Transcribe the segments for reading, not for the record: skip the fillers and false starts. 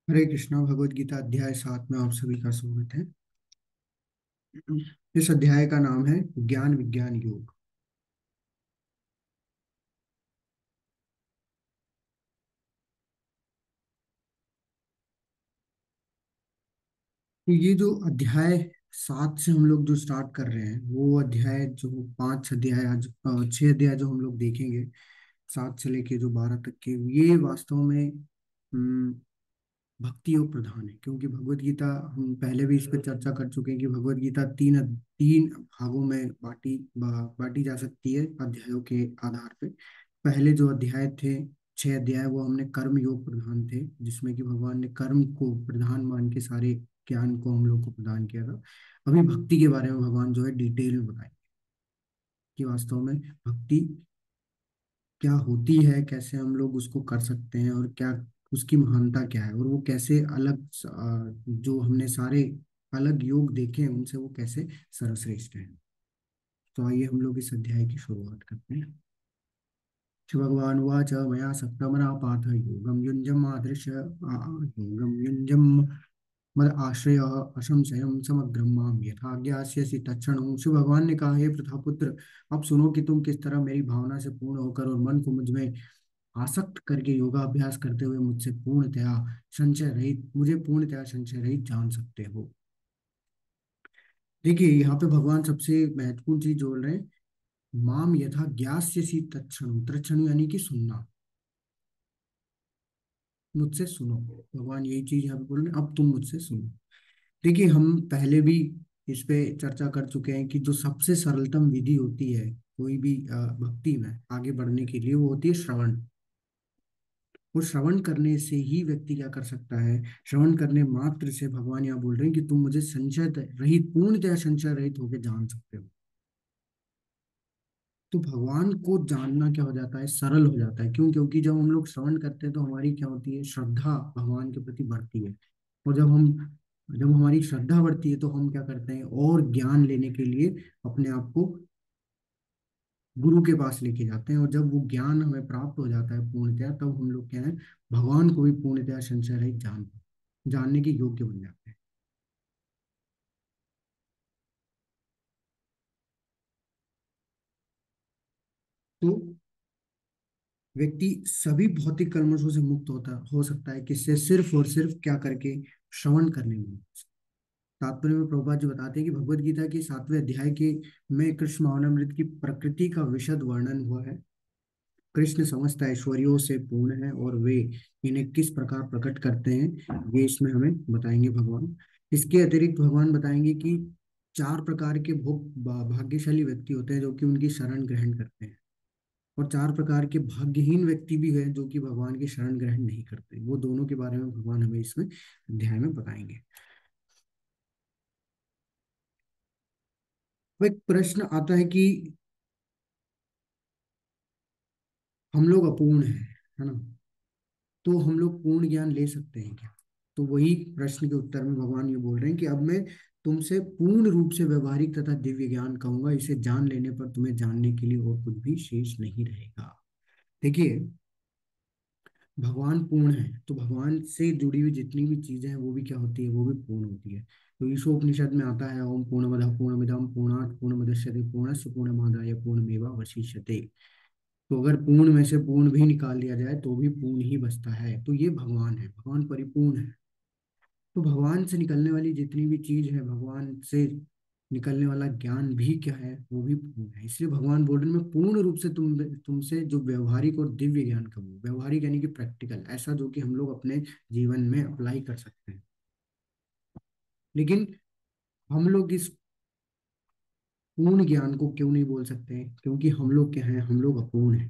हरे कृष्णा। भगवद गीता अध्याय 7 में आप सभी का स्वागत है। इस अध्याय का नाम है ज्ञान विज्ञान योग। तो ये जो अध्याय 7 से हम लोग जो स्टार्ट कर रहे हैं, वो अध्याय जो 5 अध्याय आज 6 अध्याय जो हम लोग देखेंगे, 7 से लेके जो 12 तक के, ये वास्तव में भक्ति योग प्रधान है। क्योंकि भगवत गीता, हम पहले भी इस पर चर्चा कर चुके हैं कि भगवत गीता तीन तीन भागों में बांटी जा सकती है अध्यायों के आधार पे। पहले जो अध्याय थे, 6 अध्याय, वो हमने कर्म योग प्रधान थे, जिसमें कि भगवान ने कर्म को प्रधान मान के सारे ज्ञान को हम लोग को प्रदान किया था। अभी भक्ति के बारे में भगवान जो है डिटेल में बताएंगे कि वास्तव में भक्ति क्या होती है, कैसे हम लोग उसको कर सकते हैं, और क्या उसकी महानता क्या है, और वो कैसे जो हमने सारे अलग योग देखे हैं उनसे वो कैसे सर्वश्रेष्ठ है। तो आइए हम लोग इस अध्याय की शुरुआत करते हैं। श्री भगवान उवाच मया सप्तमना पाथ योगम युञ्जम् आदृश्य योगम युञ्जम् मद आश्रय असंशयम समग्रम माम यथा ज्ञास्यसि तत्क्षणं। शिव भगवान ने कहा, हे प्रथापुत्र, अब सुनो कि तुम किस तरह मेरी भावना से पूर्ण होकर और मन को मुझ में आसक्त करके योगाभ्यास करते हुए मुझे पूर्णतया संशय रहित जान सकते हो। देखिए, यहाँ पे भगवान सबसे महत्वपूर्ण चीज जोड़ रहे हैं। माम यथा ज्ञास्यसि तत्क्षणं। तत्क्षण यानी कि सुनना, मुझसे सुनो। भगवान यही चीज यहाँ पे बोल रहे हैं, अब तुम मुझसे सुनो। देखिए, हम पहले भी इस पे चर्चा कर चुके हैं कि जो सबसे सरलतम विधि होती है कोई भी भक्ति में आगे बढ़ने के लिए, वो होती है श्रवण। वो श्रवण करने से ही व्यक्ति क्या कर सकता है, श्रवण करने मात्र से भगवान यहाँ बोल रहे हैं कि तुम मुझे संशय रहित, पूर्णतः संशय रहित होकर जान सकते हो। तो भगवान को जानना क्या हो जाता है, सरल हो जाता है। क्यों? क्योंकि जब हम लोग श्रवण करते हैं तो हमारी क्या होती है, श्रद्धा भगवान के प्रति बढ़ती है। और जब हमारी श्रद्धा बढ़ती है तो हम क्या करते हैं, और ज्ञान लेने के लिए अपने आप को गुरु के पास लेके जाते हैं। और जब वो ज्ञान हमें प्राप्त हो जाता है पूर्णतया, तब हम लोग क्या है, भगवान को भी पूर्णतया संशय रहित जानने के योग्य बन जाते हैं। तो व्यक्ति सभी भौतिक कर्मों से मुक्त हो सकता है, किससे? सिर्फ और सिर्फ क्या करके, श्रवण करने में। तात्पर्य में प्रभुपाद जी बताते हैं कि भगवत गीता के 7वें अध्याय के में कृष्ण भावनामृत की प्रकृति का विशद वर्णन हुआ है। कृष्ण समस्त ऐश्वर्यों से पूर्ण है और वे इन्हें किस प्रकार प्रकट करते हैं, ये इसमें हमें बताएंगे भगवान। इसके अतिरिक्त भगवान बताएंगे कि 4 प्रकार के भाग्यशाली व्यक्ति होते हैं जो कि उनकी शरण ग्रहण करते हैं, और 4 प्रकार के भाग्यहीन व्यक्ति भी हैं जो कि भगवान की शरण ग्रहण नहीं करते। वो दोनों के बारे में भगवान हमें इसमें अध्याय में बताएंगे। वो एक प्रश्न आता है कि हम लोग अपूर्ण हैं, है ना? तो हम लोग पूर्ण ज्ञान ले सकते हैं क्या? तो वही प्रश्न के उत्तर में भगवान ये बोल रहे हैं कि अब मैं तुमसे पूर्ण रूप से व्यवहारिक तथा दिव्य ज्ञान कहूंगा। इसे जान लेने पर तुम्हें जानने के लिए और कुछ भी शेष नहीं रहेगा। देखिए, भगवान पूर्ण है, तो भगवान से जुड़ी हुई जितनी भी चीजें हैं वो भी क्या होती है, वो भी पूर्ण होती है। तो ईशोपनिषद में आता है, ओम पूर्णमदः पूर्णमिदं पूर्णात् पूर्णमुदच्यते पूर्णस्य पूर्णमादाय पूर्णमेवावशिष्यते। तो अगर पूर्ण में से पूर्ण भी निकाल दिया जाए तो भी पूर्ण ही बचता है। तो ये भगवान है, भगवान परिपूर्ण है। तो भगवान से निकलने वाली जितनी भी चीज है, भगवान से निकलने वाला ज्ञान भी क्या है, वो भी पूर्ण है। इसलिए भगवान बोल रहे हैं, मैं पूर्ण रूप से तुमसे जो व्यवहारिक और दिव्य ज्ञान कहूँ। व्यवहारिक यानी कि प्रैक्टिकल, ऐसा जो कि हम लोग अपने जीवन में अप्लाई कर सकते हैं। लेकिन हम लोग इस पूर्ण ज्ञान को क्यों नहीं बोल सकते हैं? क्योंकि हम लोग क्या हैं, हम लोग अपूर्ण हैं।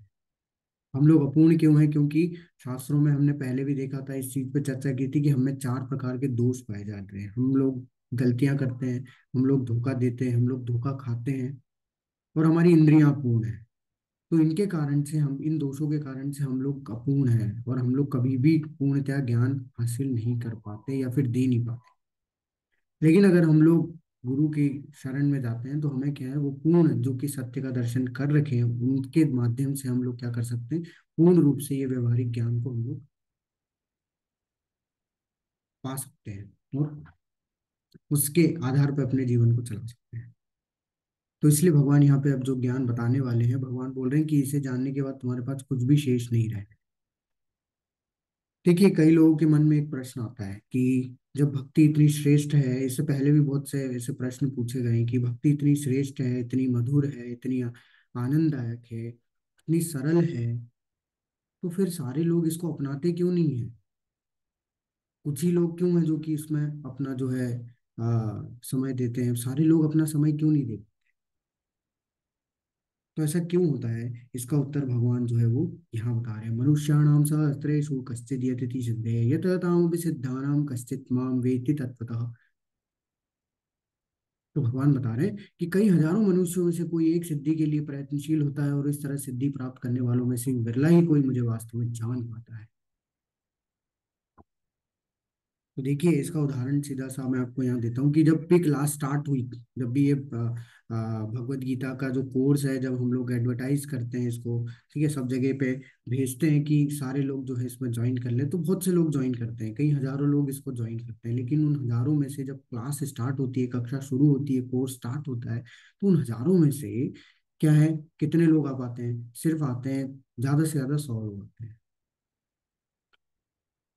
हम लोग अपूर्ण क्यों हैं? क्योंकि शास्त्रों में हमने पहले भी देखा था, इस चीज पे चर्चा की थी कि हमें 4 प्रकार के दोष पाए जाते हैं। हम लोग गलतियां करते हैं, हम लोग धोखा देते हैं, हम लोग धोखा खाते हैं, और हमारी इंद्रियां अपूर्ण हैं। तो इनके कारण से, हम इन दोषों के कारण से हम लोग अपूर्ण हैं, और हम लोग कभी भी पूर्णतया ज्ञान हासिल नहीं कर पाते या फिर दे नहीं पाते। लेकिन अगर हम लोग गुरु की शरण में जाते हैं तो हमें क्या है, वो पूर्ण जो कि सत्य का दर्शन कर रखे हैं, उनके माध्यम से हम लोग क्या कर सकते हैं, पूर्ण रूप से ये व्यवहारिक ज्ञान को हम लोग पा सकते हैं और उसके आधार पर अपने जीवन को चला सकते हैं। तो इसलिए भगवान यहाँ पे अब जो ज्ञान बताने वाले हैं, भगवान बोल रहे हैं कि इसे जानने के बाद तुम्हारे पास कुछ भी शेष नहीं रहे। देखिए, कई लोगों के मन में एक प्रश्न आता है कि जब भक्ति इतनी श्रेष्ठ है, इससे पहले भी बहुत से ऐसे प्रश्न पूछे गए हैं कि भक्ति इतनी श्रेष्ठ है, इतनी मधुर है, इतनी आनंददायक है, इतनी सरल है, तो फिर सारे लोग इसको अपनाते क्यों नहीं है? कुछ ही लोग क्यों हैं जो कि इसमें अपना जो है समय देते हैं, सारे लोग अपना समय क्यों नहीं देते? तो ऐसा क्यों होता है? इसका उत्तर भगवान जो है वो यहाँ बता रहे हैं। मनुष्याणाम सहस्रेषु कश्चिद् यतति सिद्धये यत तामपि सिद्धानाम कश्चित् माम वेत्ति तत्वतः। तो भगवान बता रहे हैं कि कई हजारों मनुष्यों में से कोई एक सिद्धि के लिए प्रयत्नशील होता है, और इस तरह सिद्धि प्राप्त करने वालों में से विरला ही कोई मुझे वास्तव में जान पाता है। तो देखिए, इसका उदाहरण सीधा सा मैं आपको यहाँ देता हूँ कि जब भी क्लास स्टार्ट हुई, जब भी ये भगवत गीता का जो कोर्स है, जब हम लोग एडवर्टाइज करते हैं इसको, ठीक है, सब जगह पे भेजते हैं कि सारे लोग जो है इसमें ज्वाइन कर ले, तो बहुत से लोग ज्वाइन करते हैं, कई हजारों लोग इसको ज्वाइन करते हैं। लेकिन उन हजारों में से जब क्लास स्टार्ट होती है, कक्षा शुरू होती है, कोर्स स्टार्ट होता है, तो उन हजारों में से क्या है, कितने लोग आ पाते हैं? सिर्फ आते हैं ज्यादा से ज्यादा 100 लोग आते हैं।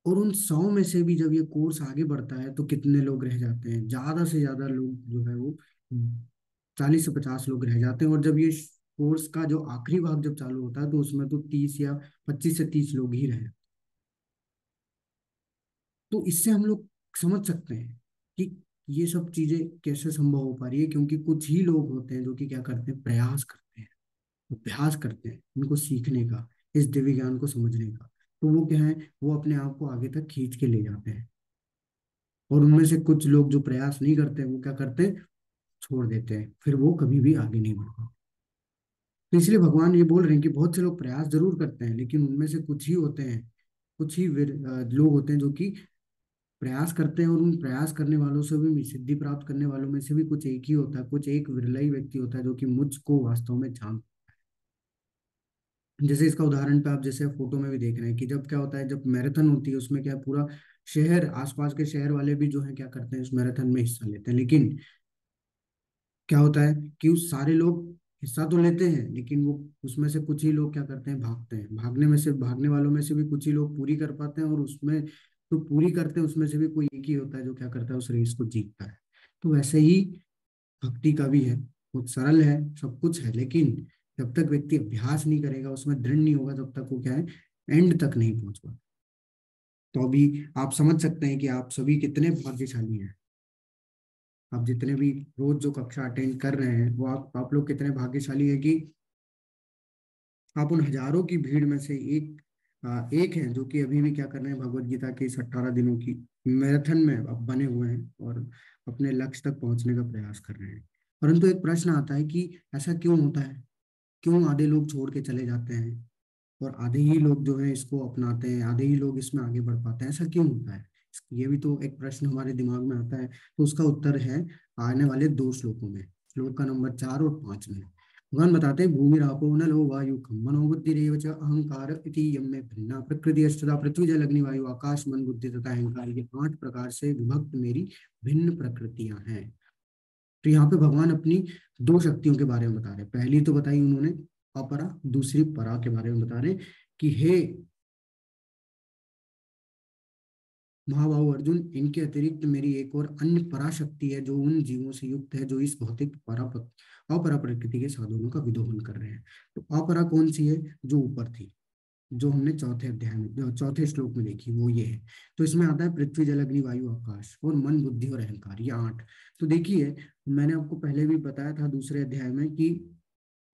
और उन 100 में से भी जब ये कोर्स आगे बढ़ता है तो कितने लोग रह जाते हैं? ज्यादा से ज्यादा लोग जो है वो 40 से 50 लोग रह जाते हैं। और जब ये कोर्स का जो आखिरी भाग जब चालू होता है, तो उसमें तो 25 से 30 लोग ही रहे। तो इससे हम लोग समझ सकते हैं कि ये सब चीजें कैसे संभव हो पा रही है, क्योंकि कुछ ही लोग होते हैं जो कि क्या करते हैं, प्रयास करते हैं, अभ्यास करते हैं इनको सीखने का, इस दिव्य ज्ञान को समझने का। तो वो क्या है, वो अपने आप को आगे तक खींच के ले जाते हैं। और उनमें से कुछ लोग जो प्रयास नहीं करते, वो क्या करते हैं, छोड़ देते हैं, फिर वो कभी भी आगे नहीं बढ़ पाते। तो इसलिए भगवान ये बोल रहे हैं कि बहुत से लोग प्रयास जरूर करते हैं, लेकिन उनमें से कुछ ही होते हैं, कुछ ही लोग होते हैं जो कि प्रयास करते हैं। और उन प्रयास करने वालों से भी, सिद्धि प्राप्त करने वालों में से भी कुछ एक ही होता है, कुछ एक विरला ही व्यक्ति होता है जो कि मुझको वास्तव में जान। जैसे इसका उदाहरण पे आप जैसे फोटो में भी देख रहे हैं कि जब क्या होता है, जब मैराथन होती है, उसमें क्या है, पूरा शहर, आसपास के शहर वाले भी जो है क्या करते हैं, उस मैराथन में हिस्सा लेते हैं। लेकिन क्या होता है कि उस सारे लोग हिस्सा तो लेते हैं, लेकिन वो उसमें से कुछ ही लोग क्या करते हैं, भागते हैं। भागने में से, भागने वालों में से भी कुछ ही लोग पूरी कर पाते हैं, और उसमें जो पूरी करते हैं उसमें से भी कोई एक ही होता है जो क्या करता है, उस रेस को जीतता है। तो वैसे ही भक्ति का भी है, बहुत सरल है, सब कुछ है, लेकिन जब तक व्यक्ति अभ्यास नहीं करेगा, उसमें दृढ़ नहीं होगा, तब तक वो क्या है, एंड तक नहीं पहुंच पाता। तो अभी आप समझ सकते हैं कि आप सभी कितने भाग्यशाली हैं। आप जितने भी रोज जो कक्षा अटेंड कर रहे हैं, वो आप लोग कितने भाग्यशाली है कि आप उन हजारों की भीड़ में से एक हैं जो कि अभी भी क्या कर रहे हैं, भगवत गीता के इस 18 दिनों की मैराथन में अब बने हुए हैं और अपने लक्ष्य तक पहुंचने का प्रयास कर रहे हैं। परंतु एक प्रश्न आता है कि ऐसा क्यों होता है? क्यों आधे लोग छोड़ के चले जाते हैं और आधे ही लोग जो है इसको अपनाते हैं, आधे ही लोग इसमें आगे बढ़ पाते हैं? ऐसा क्यों होता है? ये भी तो एक प्रश्न हमारे दिमाग में आता है। तो उसका उत्तर है आने वाले 2 श्लोकों में, श्लोक का नंबर 4 और 5 में। भगवान बताते हैं, भूमि रापो नलो वायु खम मनो बुद्धि रेव च अहंकार इति यम में भिन्ना प्रकृति अष्टधा पृथ्वी जल अग्नि वायु आकाश मन बुद्धि तथा अहंकार, ये 8 प्रकार से विभक्त मेरी भिन्न प्रकृतियां हैं। तो यहाँ पे भगवान अपनी 2 शक्तियों के बारे में बता रहे हैं। पहली तो बताई उन्होंने अपरा, दूसरी परा के बारे में बता रहे हैं कि हे महाबाहु अर्जुन, इनके अतिरिक्त मेरी एक और अन्य पराशक्ति है जो उन जीवों से युक्त है जो इस भौतिक अपरा प्रकृति के साधनों का विदोहन कर रहे हैं। तो अपरा कौन सी है? जो ऊपर थी, जो हमने चौथे अध्याय में, जो चौथे श्लोक में देखी, वो ये है। तो इसमें आता है पृथ्वी जल अग्नि वायु आकाश और मन बुद्धि और अहंकार, ये 8। तो देखिए, मैंने आपको पहले भी बताया था दूसरे अध्याय में कि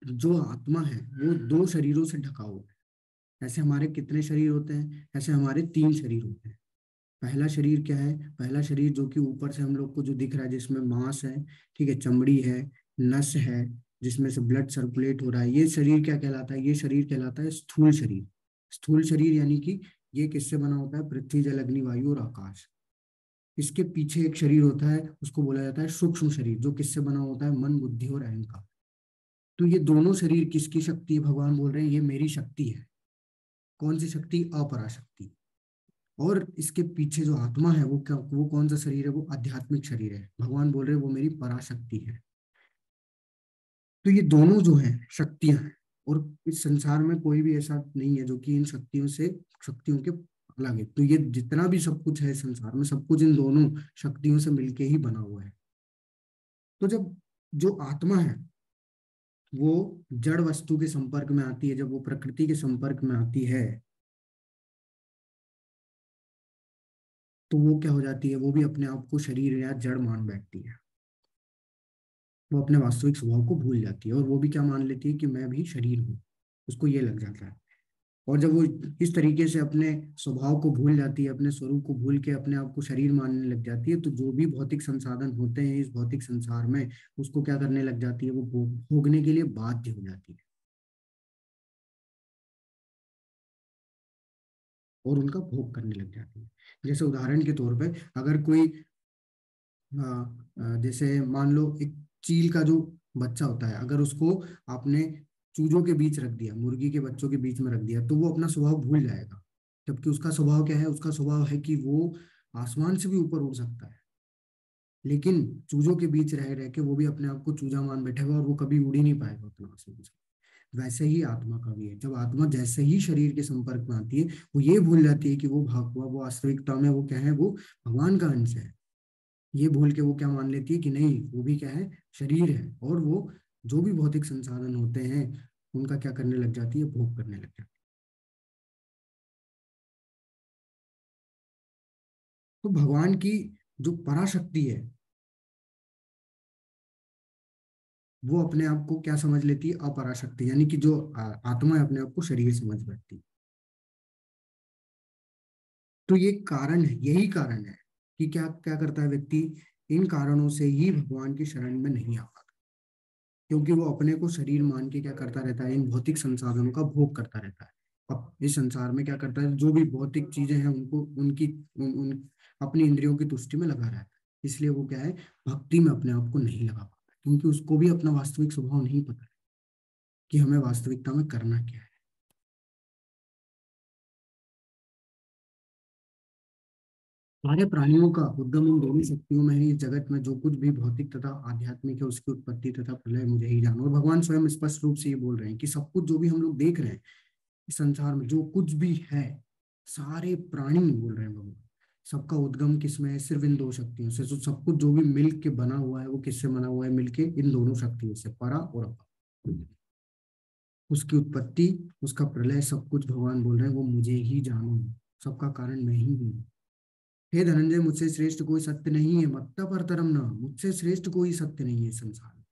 जो आत्मा है वो 2 शरीरों से ढका हुआ है। ऐसे हमारे कितने शरीर होते हैं? ऐसे हमारे 3 शरीर होते हैं। पहला शरीर क्या है? पहला शरीर जो कि ऊपर से हम लोग को जो दिख रहा है, जिसमें मांस है, ठीक है, चमड़ी है, नस है, जिसमें से ब्लड सर्कुलेट हो रहा है, ये शरीर क्या कहलाता है? ये शरीर कहलाता है स्थूल शरीर। स्थूल शरीर यानी कि ये किससे बना होता है? पृथ्वी जल अग्नि वायु और आकाश। इसके पीछे एक शरीर होता है, उसको बोला जाता है सूक्ष्म शरीर, जो किससे बना होता है? मन बुद्धि और अहंकार। तो ये दोनों शरीर किसकी शक्ति है? भगवान बोल रहे हैं ये मेरी शक्ति है। कौन सी शक्ति? अपराशक्ति। और इसके पीछे जो आत्मा है वो क्या, वो कौन सा शरीर है, वो आध्यात्मिक शरीर है। भगवान बोल रहे हैं वो मेरी पराशक्ति है। तो ये दोनों जो है शक्तियां हैं, और इस संसार में कोई भी ऐसा नहीं है जो कि इन शक्तियों के अलग है। तो ये जितना भी सब कुछ है संसार में, सब कुछ इन दोनों शक्तियों से मिलके ही बना हुआ है। तो जब जो आत्मा है वो जड़ वस्तु के संपर्क में आती है, जब वो प्रकृति के संपर्क में आती है, तो वो क्या हो जाती है, वो भी अपने आप को शरीर या जड़ मान बैठती है। वो अपने वास्तविक स्वभाव को भूल जाती है, और वो भी क्या मान लेती है कि मैं भी शरीर हूँ। उसको ये लग जाता है। और जब वो इस तरीके से अपने स्वभाव को भूल जाती है, अपने स्वरूप को भूल के अपने आप को शरीर मानने लग जाती है, तो जो भी भौतिक संसाधन होते हैं इस भौतिक संसार में, उसको क्या करने लग जाती है, वो भोगने के लिए बाध्य हो जाती है, और उनका भोग करने लग जाती है। जैसे उदाहरण के तौर पे, अगर कोई जैसे मान लो एक चील का जो बच्चा होता है, अगर उसको आपने चूजों के बीच रख दिया, मुर्गी के बच्चों के बीच में रख दिया, तो वो अपना स्वभाव भूल जाएगा। जबकि उसका स्वभाव क्या है, उसका स्वभाव है कि वो आसमान से भी ऊपर उड़ सकता है। लेकिन चूजों के बीच रह रह के वो भी अपने आप को चूजा मान बैठेगा, और वो कभी उड़ ही नहीं पाएगा उतना आसमान से। वैसे ही आत्मा का भी है। जब आत्मा जैसे ही शरीर के संपर्क में आती है, वो ये भूल जाती है कि वो भाग हुआ, वो वास्तविकता में वो क्या है, वो भगवान का अंश है। ये भूल के वो क्या मान लेती है कि नहीं, वो भी क्या है, शरीर है। और वो जो भी भौतिक संसाधन होते हैं उनका क्या करने लग जाती है, भोग करने लग जाती है। तो भगवान की जो पराशक्ति है, वो अपने आप को क्या समझ लेती है, अपराशक्ति, यानी कि जो आत्मा है अपने आप को शरीर समझ बैठती है। तो ये कारण है, यही कारण है कि क्या क्या करता है व्यक्ति, इन कारणों से ही भगवान की शरण में नहीं आ पाता, क्योंकि वो अपने को शरीर मान के क्या करता रहता है, इन भौतिक संसाधनों का भोग करता रहता है। अब इस संसार में क्या करता है, जो भी भौतिक चीजें हैं उनको उनकी उन अपनी इंद्रियों की तुष्टि में लगा रहता है। इसलिए वो क्या है, भक्ति में अपने आप को नहीं लगा पाता, क्योंकि उसको भी अपना वास्तविक स्वभाव नहीं पता है कि हमें वास्तविकता में करना क्या है। सारे प्राणियों का उद्गम इन दोनों शक्तियों में है। इस जगत में जो कुछ भी भौतिक तथा आध्यात्मिक है, उसकी उत्पत्ति तथा प्रलय मुझे ही जानो। और भगवान स्वयं स्पष्ट रूप से ये बोल रहे हैं कि सब कुछ जो भी हम लोग देख रहे हैं इस संसार में, जो कुछ भी है, सारे प्राणी बोल रहे हैं भगवान, सबका उद्गम किसमें है, सिर्फ इन दो शक्तियों से। तो सब कुछ जो भी मिल के बना हुआ है वो किससे बना हुआ है, मिलके इन दोनों शक्तियों से, परा और अपा। उसकी उत्पत्ति, उसका प्रलय, सब कुछ भगवान बोल रहे हैं वो मुझे ही जानो। सबका कारण मैं ही हूँ। हे धनंजय, मुझसे श्रेष्ठ कोई सत्य नहीं है, मत्त पर तरम न, मुझसे श्रेष्ठ कोई सत्य नहीं है संसार में,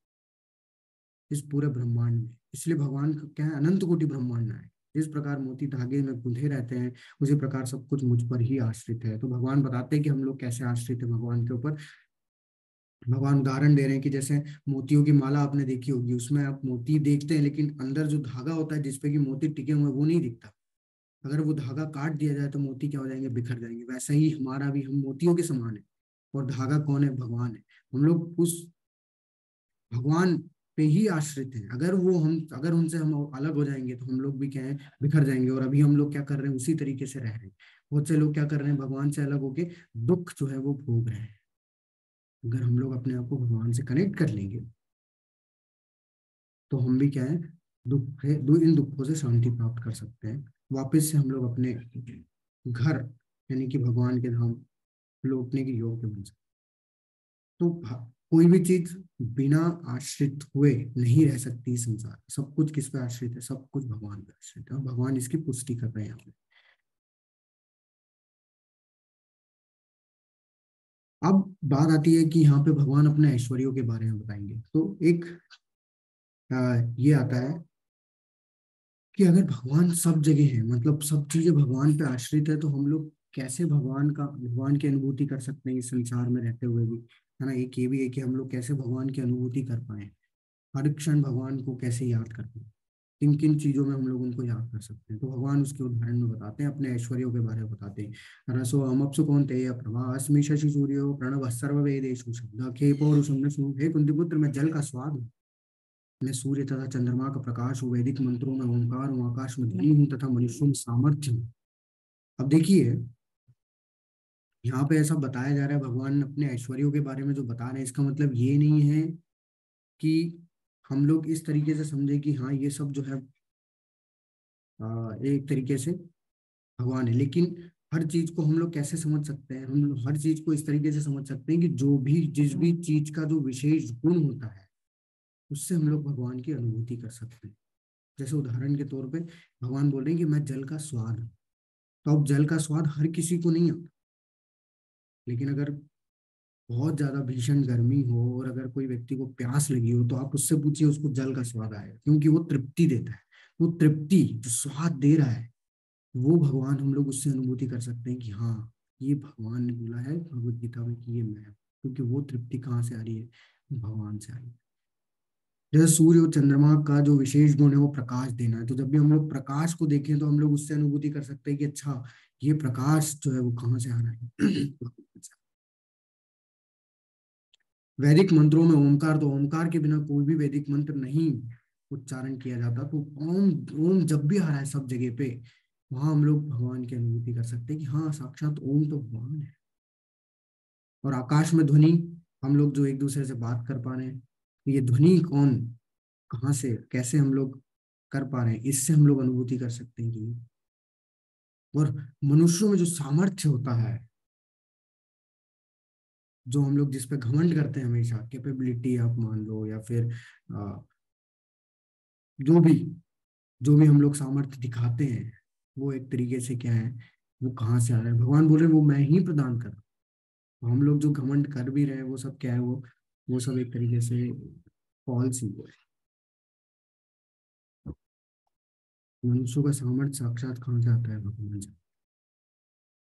इस पूरे ब्रह्मांड में। इसलिए भगवान का क्या है, अनंत कोटि ब्रह्मांड है। जिस प्रकार मोती धागे में गुंथे रहते हैं, उसी प्रकार सब कुछ मुझ पर ही आश्रित है। तो भगवान बताते हैं कि हम लोग कैसे आश्रित है भगवान के ऊपर। भगवान उदाहरण दे रहे हैं कि जैसे मोतियों की माला आपने देखी होगी, उसमें आप मोती देखते हैं, लेकिन अंदर जो धागा होता है जिसपे कि मोती टिके हुए हैं वो नहीं दिखता। अगर वो धागा काट दिया जाए तो मोती क्या हो जाएंगे, बिखर जाएंगे। वैसा ही हमारा भी, हम मोतियों के समान है, और धागा कौन है, भगवान है। हम लोग उस भगवान पे ही आश्रित हैं। अगर उनसे हम अलग हो जाएंगे तो हम लोग भी क्या है, बिखर जाएंगे। और अभी हम लोग क्या कर रहे हैं, उसी तरीके से रह रहे हैं। बहुत से लोग क्या कर रहे हैं, भगवान से अलग होके दुख जो है वो भोग रहे हैं। अगर हम लोग अपने आप को भगवान से कनेक्ट कर लेंगे तो हम भी क्या है, इन दुखों से शांति प्राप्त कर सकते हैं। वापस से हम लोग अपने घर, यानी कि भगवान के धाम लौटने के योग्य बन सकते। तो कोई भी चीज बिना आश्रित हुए नहीं रह सकती संसार। सब कुछ किस पे आश्रित है, सब कुछ भगवान पे आश्रित है, और भगवान इसकी पुष्टि कर रहे हैं यहाँ पे। अब बात आती है कि यहाँ पे भगवान अपने ऐश्वर्यों के बारे में बताएंगे। तो एक ये आता है कि अगर भगवान सब जगह है, मतलब सब चीजें भगवान पे आश्रित है, तो हम लोग कैसे भगवान की अनुभूति कर सकते हैं इस संसार में रहते हुए भी, है ना। एक ये भी है कि हम लोग कैसे भगवान की अनुभूति कर पाए, हर क्षण भगवान को कैसे याद कर पाए, किन किन चीजों में हम लोग उनको याद कर सकते हैं। तो भगवान उसके उदाहरण में बताते हैं, अपने ऐश्वर्यों के बारे में बताते हैं। रसो अमअप्सु कौन्तेय प्रभास्मि शशि सूर्यो प्रणव सर्ववेदेषु शब्द खे पौरुषम नशु। हे कुंती पुत्र, मैं जल का स्वाद हूँ, मैं सूर्य तथा चंद्रमा का प्रकाश हूँ, वैदिक मंत्रों में ओंकार हूँ, आकाश में ध्वनि हूँ, तथा मनुष्यों में सामर्थ्य हूँ। अब देखिए, यहाँ पे ऐसा बताया जा रहा है, भगवान अपने ऐश्वर्यों के बारे में जो बता रहे हैं, इसका मतलब ये नहीं है कि हम लोग इस तरीके से समझे कि हाँ ये सब जो है एक तरीके से भगवान है। लेकिन हर चीज को हम लोग कैसे समझ सकते हैं, हम लोग हर चीज को इस तरीके से समझ सकते हैं कि जो भी जिस भी चीज का जो विशेष गुण होता है, उससे हम लोग भगवान की अनुभूति कर सकते हैं। जैसे उदाहरण के तौर पे भगवान बोल रहे हैं कि मैं जल का स्वाद हूं। तो अब जल का स्वाद हर किसी को नहीं आता, लेकिन अगर बहुत ज्यादा भीषण गर्मी हो और अगर कोई व्यक्ति को प्यास लगी हो, तो आप उससे पूछिए, उसको जल का स्वाद आएगा, क्योंकि वो तृप्ति देता है। वो तृप्ति जो स्वाद दे रहा है, वो भगवान हम लोग उससे अनुभूति कर सकते हैं कि हाँ ये भगवान ने बोला है भगवत गीता में कि ये मैं हूं। क्योंकि वो तृप्ति कहाँ से आ रही है, भगवान से आ रही है। जैसे सूर्य और चंद्रमा का जो विशेष गुण है वो प्रकाश देना है, तो जब भी हम लोग प्रकाश को देखें तो हम लोग उससे अनुभूति कर सकते हैं कि अच्छा ये प्रकाश जो है वो कहाँ से आ रहा है। वैदिक मंत्रों में ओमकार, तो ओमकार के बिना कोई भी वैदिक मंत्र नहीं उच्चारण किया जाता। तो ओम, ओम जब भी आ रहा है सब जगह पे, वहां हम लोग भगवान की अनुभूति कर सकते हैं कि हाँ साक्षात ओम तो भगवान है। और आकाश में ध्वनि, हम लोग जो एक दूसरे से बात कर पा रहे हैं, तो ये ध्वनि कौन, कहाँ से, कैसे हम लोग कर पा रहे हैं, इससे हम लोग अनुभूति कर सकते हैं कि। और मनुष्यों में जो सामर्थ्य होता है, जो हम लोग जिस पे घमंड करते हैं हमेशा, कैपेबिलिटी आप मान लो, या फिर अ, जो भी जो भी हम लोग सामर्थ्य दिखाते हैं, वो एक तरीके से क्या है, वो कहाँ से आ रहा है, भगवान बोल रहे हैं वो मैं ही प्रदान कर रहा हूँ। हम लोग जो घमंड कर भी रहे हैं वो सब क्या है, वो सब एक तरीके से फॉल्स ही है। मनुष्यों का सामर्थ्य साक्षात कहाँ से आता है, भगवान से।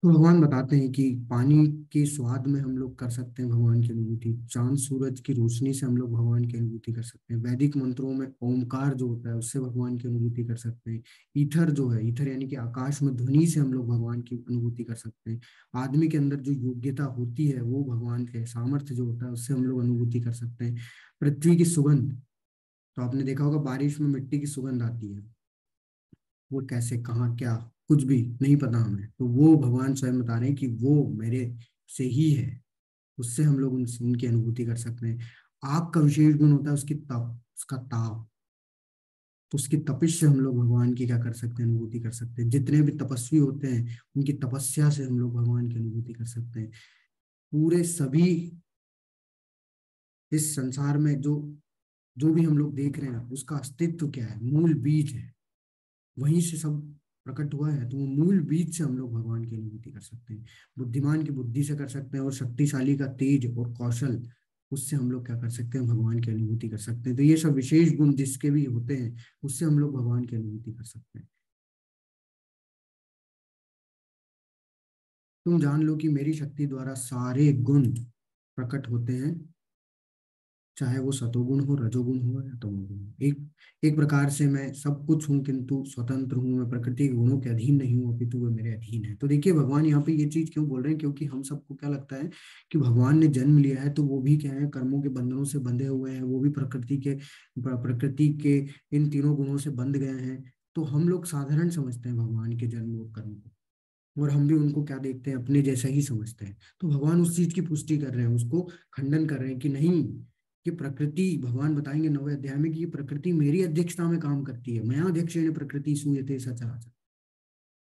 तो भगवान बताते हैं कि पानी के स्वाद में हम लोग कर सकते हैं भगवान की अनुभूति, चांद सूरज की रोशनी से हम लोग भगवान की अनुभूति कर सकते हैं, वैदिक मंत्रों में ओमकार जो होता है उससे भगवान की अनुभूति कर सकते हैं, ईथर जो है, ईथर यानी कि आकाश में ध्वनि से हम लोग भगवान की अनुभूति कर सकते हैं, आदमी के अंदर जो योग्यता होती है वो भगवान के सामर्थ्य जो होता है उससे हम लोग अनुभूति कर सकते हैं। पृथ्वी की सुगंध, तो आपने देखा होगा बारिश में मिट्टी की सुगंध आती है, वो कैसे, कहाँ, क्या, कुछ भी नहीं पता हमें, तो वो भगवान स्वयं बता रहे हैं कि वो मेरे से ही है। उससे हम लोग उनकी अनुभूति कर सकते हैं। आग का विशेष गुण होता है उसकी तप, उसका ताप। तो उसकी तपिश से हम लोग भगवान की क्या कर सकते हैं, अनुभूति कर सकते हैं। जितने भी तपस्वी होते हैं उनकी तपस्या से हम लोग भगवान की अनुभूति कर सकते हैं। पूरे सभी इस संसार में जो जो भी हम लोग देख रहे हैं उसका अस्तित्व क्या है, मूल बीज है, वहीं से सब प्रकट हुआ है। तो वो मूल बीज से हम लोग भगवान की अनुभूति कर सकते हैं। बुद्धिमान की बुद्धि से कर सकते हैं, और शक्तिशाली का तेज और कौशल, उससे हम लोग क्या कर सकते हैं, भगवान की अनुभूति कर सकते हैं। तो ये सब विशेष गुण जिसके भी होते हैं उससे हम लोग भगवान की अनुभूति कर सकते हैं। तुम जान लो कि मेरी शक्ति द्वारा सारे गुण प्रकट होते हैं, चाहे वो सतोगुण हो, रजोगुण हो या तमोगुण हो। एक एक प्रकार से मैं सब कुछ हूँ, किंतु स्वतंत्र हूँ, मैं प्रकृति के गुणों के अधीन नहीं हूँ, अपितु वे मेरे अधीन है। तो देखिए भगवान यहाँ पे ये चीज क्यों बोल रहे हैं, क्योंकि हम सबको क्या लगता है कि भगवान ने जन्म लिया है तो वो भी क्या है, कर्मों के बंधनों से बंधे हुए हैं, वो भी प्रकृति के इन तीनों गुणों से बंध गए हैं। तो हम लोग साधारण समझते हैं भगवान के जन्म और कर्म को, और हम भी उनको क्या देखते हैं, अपने जैसा ही समझते हैं। तो भगवान उस चीज की पुष्टि कर रहे हैं, उसको खंडन कर रहे हैं कि नहीं, कि प्रकृति, भगवान बताएंगे 9वें अध्याय में कि ये प्रकृति मेरी अध्यक्षता में काम करती है, मैं अध्यक्षेण प्रकृति सूयते सचराचर।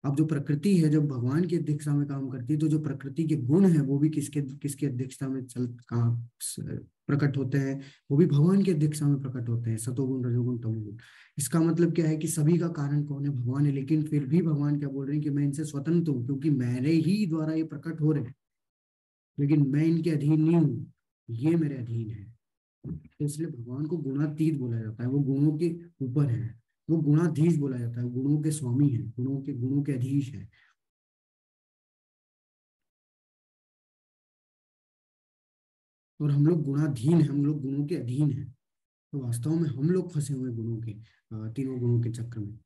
अब जो प्रकृति है जब भगवान की अध्यक्षता में काम करती है, तो जो प्रकृति के गुण है वो भी किसके किसकी अध्यक्षता में चल काम प्रकट होते हैं, वो भी भगवान की अध्यक्षता में प्रकट होते हैं, सतोगुण रजोगुण तमोगुण। इसका मतलब क्या है कि सभी का कारण कौन है, भगवान है। लेकिन फिर भी भगवान क्या बोल रहे हैं कि मैं इनसे स्वतंत्र हूँ, क्योंकि मेरे ही द्वारा ये प्रकट हो रहे हैं, लेकिन मैं इनके अधीन नहीं हूँ, ये मेरे अधीन है। तो इसलिए भगवान को गुणातीत बोला जाता है, वो गुणों के ऊपर है। वो गुणाधीश बोला जाता है, गुणों के स्वामी है, गुणों के अधीश है। और हम लोग गुणाधीन है, हम लोग गुणों के अधीन है। तो वास्तव में हम लोग फंसे हुए गुणों के, तीनों गुणों के चक्र में,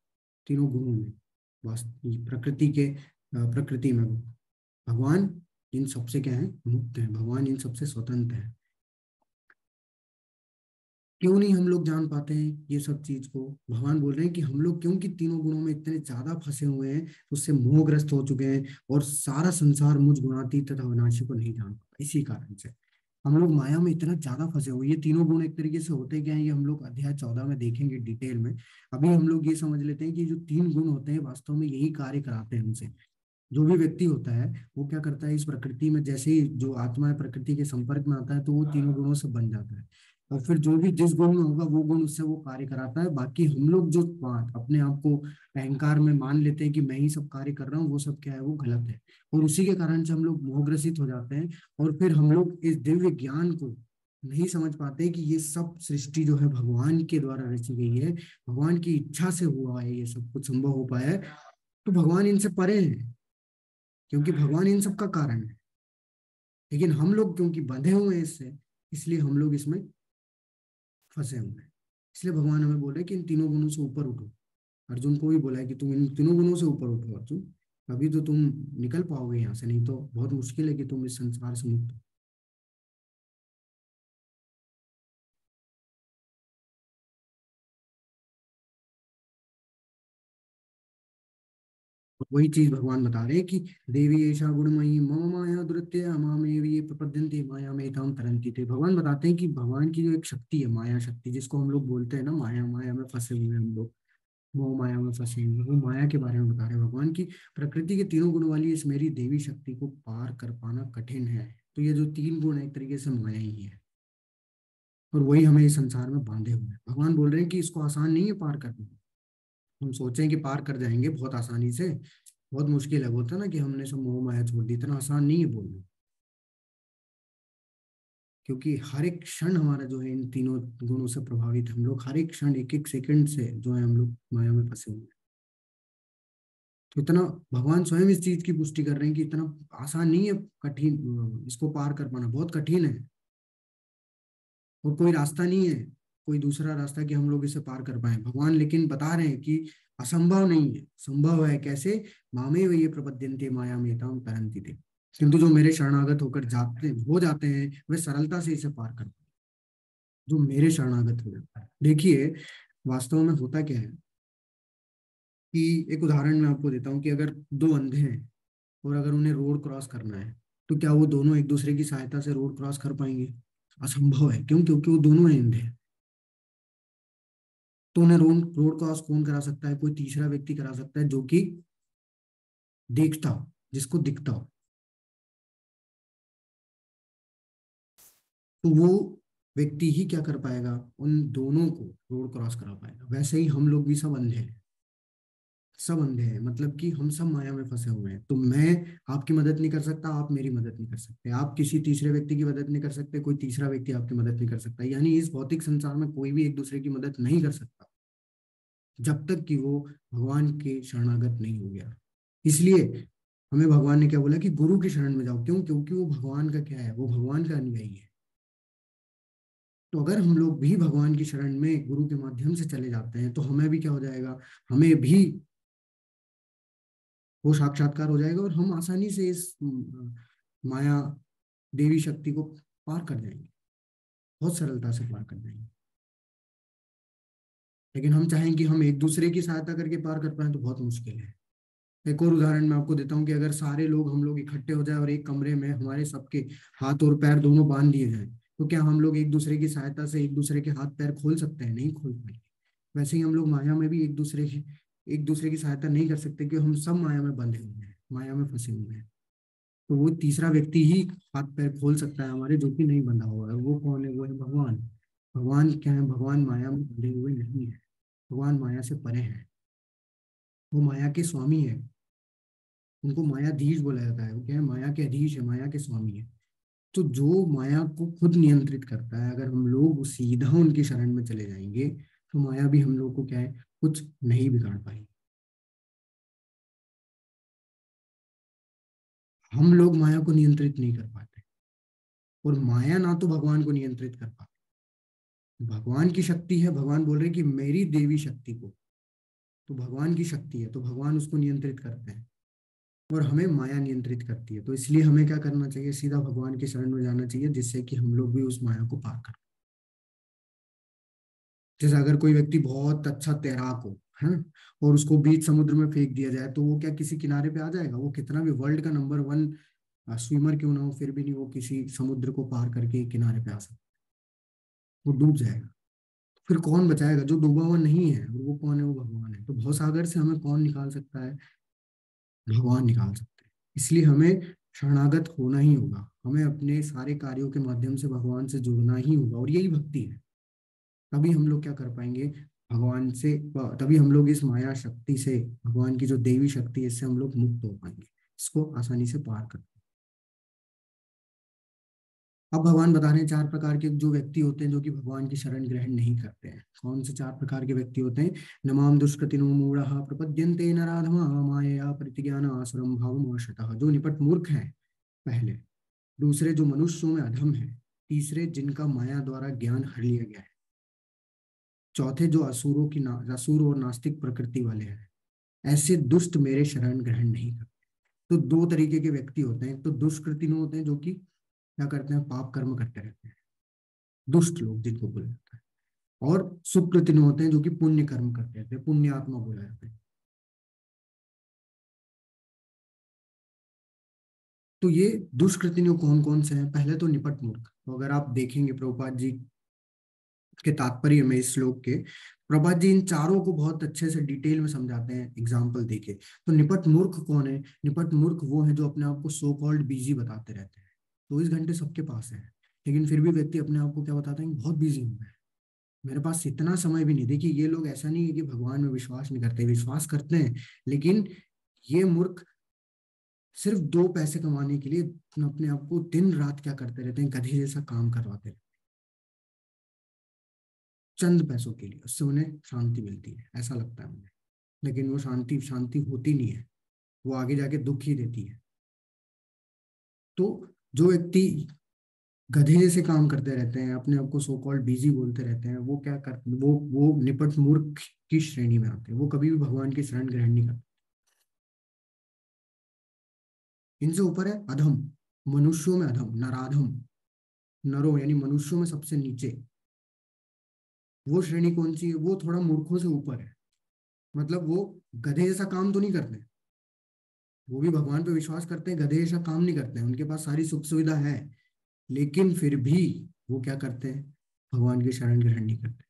तीनों गुणों में, वास्तव प्रकृति के, प्रकृति में। भगवान इन सबसे क्या है, मुक्त है, भगवान इन सबसे स्वतंत्र है। क्यों नहीं हम लोग जान पाते हैं ये सब चीज को? भगवान बोल रहे हैं कि हम लोग क्योंकि तीनों गुणों में इतने ज्यादा फंसे हुए हैं, उससे मोहग्रस्त हो चुके हैं, और सारा संसार मुझ गुणातीत तथा अविनाशी को नहीं जान पाता। इसी कारण से हम लोग माया में इतना ज्यादा फंसे हुए हैं। ये तीनों गुण एक तरीके से होते क्या है, ये हम लोग अध्याय 14 में देखेंगे डिटेल में। अभी हम लोग ये समझ लेते हैं कि जो तीन गुण होते हैं वास्तव में यही कार्य कराते हैं हमसे। जो भी व्यक्ति होता है वो क्या करता है, इस प्रकृति में जैसे ही जो आत्मा है प्रकृति के संपर्क में आता है तो वो तीनों गुणों से बन जाता है। और फिर जो भी जिस गुण में होगा वो गुण उससे वो कार्य कराता है। बाकी हम लोग जो बात अपने आप को अहंकार में मान लेते हैं कि मैं ही सब कार्य कर रहा हूँ, वो सब क्या है, वो गलत है। और उसी के कारण से हम लोग मोहग्रसित हो जाते हैं। और फिर हम लोग इस दिव्य ज्ञान को नहीं समझ पाते कि ये सब सृष्टि जो है भगवान के द्वारा रची गई है, भगवान की इच्छा से हुआ है, ये सब कुछ संभव हो पाया है। तो भगवान इनसे परे हैं, क्योंकि भगवान इन सब का कारण है। लेकिन हम लोग क्योंकि बंधे हुए हैं इससे, इसलिए हम लोग इसमें फंसे हुए हैं। इसलिए भगवान हमें बोल रहे हैं कि इन तीनों गुणों से ऊपर उठो। अर्जुन को भी बोला है कि तुम इन तीनों गुणों से ऊपर उठो अर्जुन, तभी तो तुम निकल पाओगे यहाँ से, नहीं तो बहुत मुश्किल है कि तुम इस संसार से मुक्त हो। और वही चीज भगवान बता रहे हैं कि देवी ऐसा गुणमयी मम माया दुरत्य मामेव ये प्रपद्यन्ते माया में ताम तरंती थे। भगवान बताते हैं कि भगवान की जो एक शक्ति है, माया शक्ति, जिसको हम लोग बोलते हैं ना माया, माया में फंसे हुए हैं हम लोग, मोह माया में फंसे हुए हैं, वो माया के बारे में बता रहे हैं भगवान की। प्रकृति के तीनों गुण वाली इस मेरी देवी शक्ति को पार कर पाना कठिन है। तो ये जो तीन गुण है एक तरीके से माया ही है, और वही हमें इस संसार में बांधे हुए हैं। भगवान बोल रहे हैं कि इसको आसान नहीं है पार करना। हम सोचें कि पार कर जाएंगे बहुत आसानी से, बहुत मुश्किल है। बोलता ना कि हमने सब मोह माया छोड़ दी, इतना आसान नहीं है बोलना। क्योंकि हर एक क्षण हमारा जो है इन तीनों गुणों से प्रभावित है। हम लोग हर एक क्षण एक एक सेकंड से जो है हम लोग माया में फंसे हुए हैं। तो इतना भगवान स्वयं इस चीज की पुष्टि कर रहे हैं कि इतना आसान नहीं है, कठिन, इसको पार कर पाना बहुत कठिन है। और कोई रास्ता नहीं है, कोई दूसरा रास्ता कि हम लोग इसे पार कर पाए भगवान, लेकिन बता रहे हैं कि असंभव नहीं है, संभव है। कैसे? मामे वे ये प्रपद्यन्ते माया मेताम तरंति थे। किंतु जो मेरे शरणागत होकर जाते हो जाते हैं वे सरलता से इसे पार कर, जो मेरे शरणागत हो जाता है। देखिए वास्तव में होता क्या है कि एक उदाहरण मैं आपको देता हूँ कि अगर दो अंधे हैं और अगर उन्हें रोड क्रॉस करना है, तो क्या वो दोनों एक दूसरे की सहायता से रोड क्रॉस कर पाएंगे? असंभव है। क्यों? क्योंकि वो दोनों हैं अंधे। तो उन्हें रोड रोड क्रॉस कौन करा सकता है? कोई तीसरा व्यक्ति करा सकता है जो कि देखता हो, जिसको दिखता हो। तो वो व्यक्ति ही क्या कर पाएगा, उन दोनों को रोड क्रॉस करा पाएगा। वैसे ही हम लोग भी सब अंधे हैं, सब अंधे हैं, मतलब कि हम सब माया में फंसे हुए हैं। तो मैं आपकी मदद नहीं कर सकता, आप मेरी मदद नहीं कर सकते, आप किसी तीसरे व्यक्ति की मदद नहीं कर सकते, कोई तीसरा व्यक्ति आपकी मदद नहीं कर सकता। यानी इस भौतिक संसार में कोई भी एक दूसरे की मदद नहीं कर सकता जब तक कि वो भगवान के शरणागत नहीं हो गया। इसलिए हमें भगवान ने क्या बोला कि गुरु की शरण में जाओ। क्यों? क्योंकि वो भगवान का क्या है, वो भगवान का अनुयायी है। तो अगर हम लोग भी भगवान की शरण में गुरु के माध्यम से चले जाते हैं तो हमें भी क्या हो जाएगा, हमें भी वो साक्षात्कार हो जाएगा, और हम आसानी से इस माया देवी शक्ति को पार कर जाएंगे, बहुत सरलता से पार कर जाएंगे। लेकिन हम चाहें कि हम एक दूसरे की सहायता करके पार कर पाए तो बहुत मुश्किल है। एक और उदाहरण मैं आपको देता हूँ कि अगर सारे लोग हम लोग इकट्ठे हो जाए और एक कमरे में हमारे सबके हाथ और पैर दोनों बांध दिए जाएं, तो क्या हम लोग एक दूसरे की सहायता से एक दूसरे के हाथ पैर खोल सकते हैं? नहीं खोल पाएंगे। वैसे ही हम लोग माया में भी एक दूसरे की सहायता नहीं कर सकते, क्योंकि हम सब माया में बंधे हुए हैं, माया में फंसे हुए हैं। तो वो तीसरा व्यक्ति ही हाथ पैर खोल सकता है हमारे, जो कि नहीं बंधा हुआ है। वो कौन है? वो है भगवान। भगवान क्या है? भगवान माया में बंधे हुए नहीं है, भगवान माया से परे है। वो माया के स्वामी है। उनको मायाधीश बोला जाता है। वो क्या है? माया के अधीश है, माया के स्वामी है। तो जो माया को खुद नियंत्रित करता है, अगर हम लोग सीधा उनकी शरण में चले जाएंगे तो माया भी हम लोग को क्या है, कुछ नहीं बिगाड़ पाएगी। हम लोग माया को नियंत्रित नहीं कर पाते, और माया ना तो भगवान को नियंत्रित कर पाती। भगवान की शक्ति है, भगवान बोल रहे हैं कि मेरी देवी शक्ति को, तो भगवान की शक्ति है तो भगवान उसको नियंत्रित करते हैं, और हमें माया नियंत्रित करती है। तो इसलिए हमें क्या करना चाहिए, सीधा भगवान की शरण में जाना चाहिए, जिससे कि हम लोग भी उस माया को पार कर जैसे अगर कोई व्यक्ति बहुत अच्छा तैराक हो, है, और उसको बीच समुद्र में फेंक दिया जाए, तो वो क्या किसी किनारे पे आ जाएगा? वो कितना भी वर्ल्ड का नंबर वन स्विमर क्यों ना हो, फिर भी नहीं वो किसी समुद्र को पार करके किनारे पे आ सकता। वो डूब जाएगा। फिर कौन बचाएगा? जो डूबा हुआ नहीं है, और वो कौन है? वो भगवान है। तो भवसागर से हमें कौन निकाल सकता है? भगवान निकाल सकते हैं। इसलिए हमें शरणागत होना ही होगा, हमें अपने सारे कार्यों के माध्यम से भगवान से जुड़ना ही होगा, और यही भक्ति है। तभी हम लोग क्या कर पाएंगे? भगवान से, तभी हम लोग इस माया शक्ति से, भगवान की जो देवी शक्ति है, इससे हम लोग मुक्त हो पाएंगे, इसको आसानी से पार कर। अब भगवान बता रहे हैं चार प्रकार के जो व्यक्ति होते हैं जो कि भगवान की शरण ग्रहण नहीं करते हैं। कौन से चार प्रकार के व्यक्ति होते हैं? नमाम दुष्कृतिनो मूढ़ः प्रपद्यन्ते नराधमा मायया प्रतिज्ञान आसुरम भावमोक्षतः। जो निपट मूर्ख हैं, पहले। दूसरे, जो मनुष्यों में अधम है। तीसरे, जिनका माया द्वारा ज्ञान हर लिया गया है। चौथे, जो असुरों की असुर और नास्तिक प्रकृति वाले हैं। ऐसे दुष्ट मेरे शरण ग्रहण नहीं करते। तो दो तरीके के व्यक्ति होते हैं। तो दुष्कृतिनो होते हैं जो कि क्या करते हैं? पाप कर्म करते रहते हैं, दुष्ट लोग जिनको बोला जाता है। और सुकृतिन होते हैं जो कि पुण्य कर्म करते हैं, पुण्य आत्मा बोला जाता है। तो ये दुष्कृतियों कौन कौन से हैं? पहले तो निपट मूर्ख। तो अगर आप देखेंगे प्रभुपाद जी के तात्पर्य में इस श्लोक के, प्रभुपाद जी इन चारों को बहुत अच्छे से डिटेल में समझाते हैं एग्जाम्पल देके। तो निपट मूर्ख कौन है? निपट मूर्ख वो है जो अपने आप को सो कॉल्ड बिजी बताते रहते हैं। 24 घंटे सबके पास है, लेकिन फिर भी व्यक्ति अपने आप को क्या बताते हैं? कि बहुत बिजी हूं मैं, मेरे पास इतना समय भी नहीं। देखिए, ये लोग ऐसा नहीं है कि भगवान में विश्वास नहीं करते, विश्वास करते हैं, लेकिन ये मूर्ख सिर्फ 2 पैसे कमाने के लिए अपने आप को दिन रात क्या करते रहते हैं? गधे जैसा काम करवाते रहते हैं, चंद पैसों के लिए। उससे उन्हें शांति मिलती है, ऐसा लगता है उन्हें। लेकिन वो शांति शांति होती नहीं है, वो आगे जाके दुख ही देती है। तो जो व्यक्ति गधे जैसे काम करते रहते हैं, अपने आप को सो कॉल्ड बिजी बोलते रहते हैं, वो क्या कर वो निपट मूर्ख की श्रेणी में आते हैं। वो कभी भी भगवान की शरण ग्रहण नहीं करते। इनसे ऊपर है अधम, मनुष्यों में अधम, नराधम। नरो यानी मनुष्यों में सबसे नीचे। वो श्रेणी कौन सी है? वो थोड़ा मूर्खों से ऊपर है। मतलब वो गधे जैसा काम तो नहीं करते, वो भी भगवान पे विश्वास करते हैं, गधे जैसा काम नहीं करते हैं, उनके पास सारी सुख सुविधा है, लेकिन फिर भी वो क्या करते हैं? भगवान की शरण ग्रहण नहीं करते।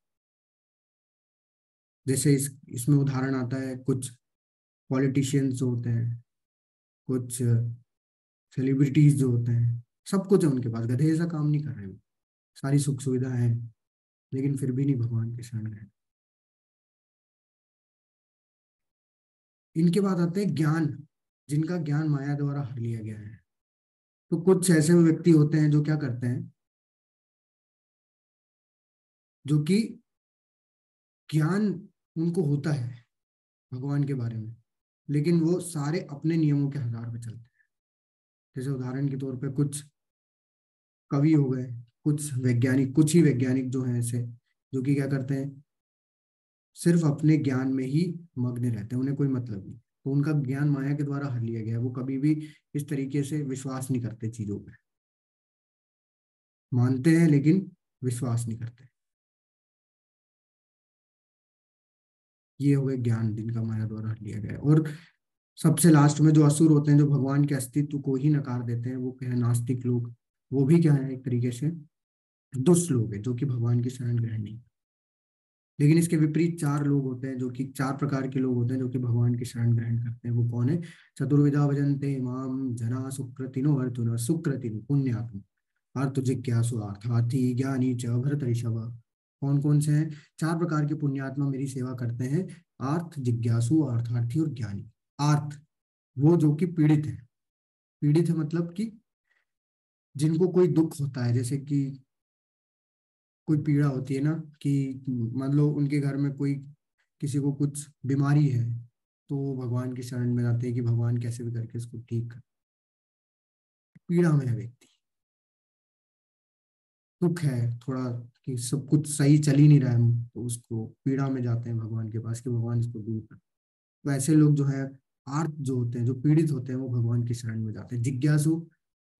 जैसे इसमें उदाहरण आता है, कुछ पॉलिटिशियंस जो होते हैं, कुछ सेलिब्रिटीज जो होते हैं, सब कुछ है उनके पास, गधे जैसा काम नहीं कर रहे हैं, सारी सुख सुविधा है, लेकिन फिर भी नहीं भगवान के शरण ग्रहण। इनके बाद आते हैं ज्ञान, जिनका ज्ञान माया द्वारा हर लिया गया है। तो कुछ ऐसे व्यक्ति होते हैं जो क्या करते हैं? जो कि ज्ञान उनको होता है भगवान के बारे में, लेकिन वो सारे अपने नियमों के आधार पर चलते हैं। जैसे उदाहरण के तौर पे कुछ कवि हो गए, कुछ वैज्ञानिक, कुछ ही वैज्ञानिक जो हैं ऐसे, जो कि क्या करते हैं? सिर्फ अपने ज्ञान में ही मग्न रहते हैं, उन्हें कोई मतलब नहीं। तो उनका ज्ञान माया के द्वारा हर लिया गया है, वो कभी भी इस तरीके से विश्वास नहीं करते चीजों पे। मानते हैं लेकिन विश्वास नहीं करते। ये हो गए ज्ञान जिनका माया द्वारा हर लिया गया है। और सबसे लास्ट में जो असुर होते हैं, जो भगवान के अस्तित्व को ही नकार देते हैं, वो क्या है? नास्तिक लोग। वो भी क्या है? एक तरीके से दुष्ट लोग हैं, जो कि भगवान की शरण ग्रहण नहीं। लेकिन इसके विपरीत चार लोग होते हैं, जो कि चार प्रकार के लोग होते हैं जो कि भगवान की शरण ग्रहण करते हैं। वो कौन है? चतुर्विधा भजन्ते माम जना सुकृतिनो अर्जुन सुकृतिनो पुण्यात्मा अर्थ जिज्ञासु अर्थार्थी ज्ञानी च भरत ऋषभ। कौन कौन से हैं? चार प्रकार के पुण्यात्मा मेरी सेवा करते हैं, आर्थ, जिज्ञासु, अर्थार्थी और ज्ञानी। आर्थ वो जो कि पीड़ित है। पीड़ित है मतलब कि जिनको कोई दुख होता है, जैसे कि कोई पीड़ा होती है ना, कि मान लो उनके घर में कोई, किसी को कुछ बीमारी है, तो वो भगवान की शरण में जाते हैं कि भगवान कैसे भी करके इसको ठीक कर। पीड़ा में है व्यक्ति, दुख है थोड़ा, कि सब कुछ सही चल ही नहीं रहा है, तो उसको पीड़ा में जाते हैं भगवान के पास कि भगवान इसको दूर कर। तो ऐसे लोग जो है, आर्त जो होते हैं, जो पीड़ित होते हैं, वो भगवान की शरण में जाते हैं। जिज्ञासु,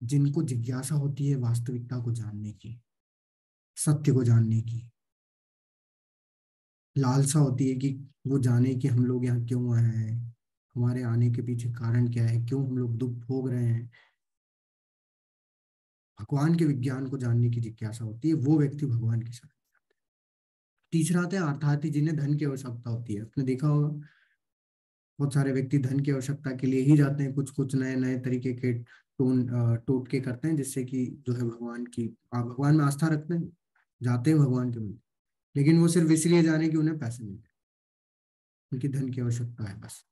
जिनको जिज्ञासा होती है वास्तविकता को जानने की, सत्य को जानने की। लालसा होती है कि वो जाने कि हम लोग यहाँ क्यों आए हैं, हमारे आने के पीछे कारण क्या है, क्यों हम लोग दुख भोग रहे हैं। भगवान के विज्ञान को जानने की जिज्ञासा होती है, वो व्यक्ति भगवान की शरण। तीसरा आता है अर्थार्थी, जिन्हें धन की आवश्यकता होती है। आपने देखा होगा बहुत सारे व्यक्ति धन की आवश्यकता के लिए ही जाते हैं, कुछ कुछ नए नए तरीके के टोटके करते हैं, जिससे कि जो है भगवान की भगवान में आस्था रखते हैं, जाते हैं भगवान के मंदिर, लेकिन वो सिर्फ इसलिए जाने कि उन्हें पैसे मिलते हैं, उनकी धन की आवश्यकता है बस।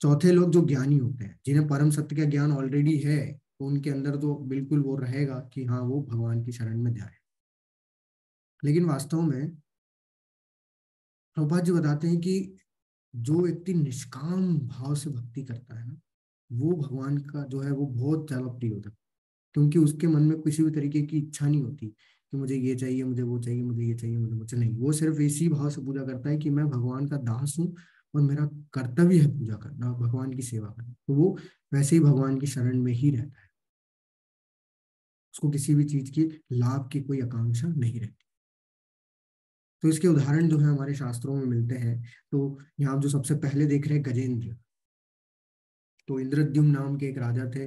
चौथे लोग जो ज्ञानी होते हैं, जिन्हें परम सत्य का ज्ञान ऑलरेडी है, तो उनके अंदर तो बिल्कुल वो रहेगा कि हाँ वो भगवान की शरण में जाए। लेकिन वास्तव में प्रभुपाद जी बताते हैं कि जो व्यक्ति निष्काम भाव से भक्ति करता है ना, वो भगवान का जो है वो बहुत ज्यादा प्रिय होता है, क्योंकि उसके मन में किसी भी तरीके की इच्छा नहीं होती कि मुझे ये चाहिए, मुझे वो चाहिए, मुझे ये चाहिए, मुझे वो नहीं। वो सिर्फ इसी भाव से पूजा करता है कि मैं भगवान का दास हूँ और मेरा कर्तव्य है पूजा करना, भगवान की सेवा करना। तो वो वैसे ही भगवान की शरण में ही रहता है, उसको किसी भी चीज की लाभ की कोई आकांक्षा नहीं रहती। तो इसके उदाहरण जो है हमारे शास्त्रों में मिलते हैं। तो यहाँ आप जो सबसे पहले देख रहे हैं गजेंद्र, तो इंद्रद्युम्न नाम के एक राजा थे,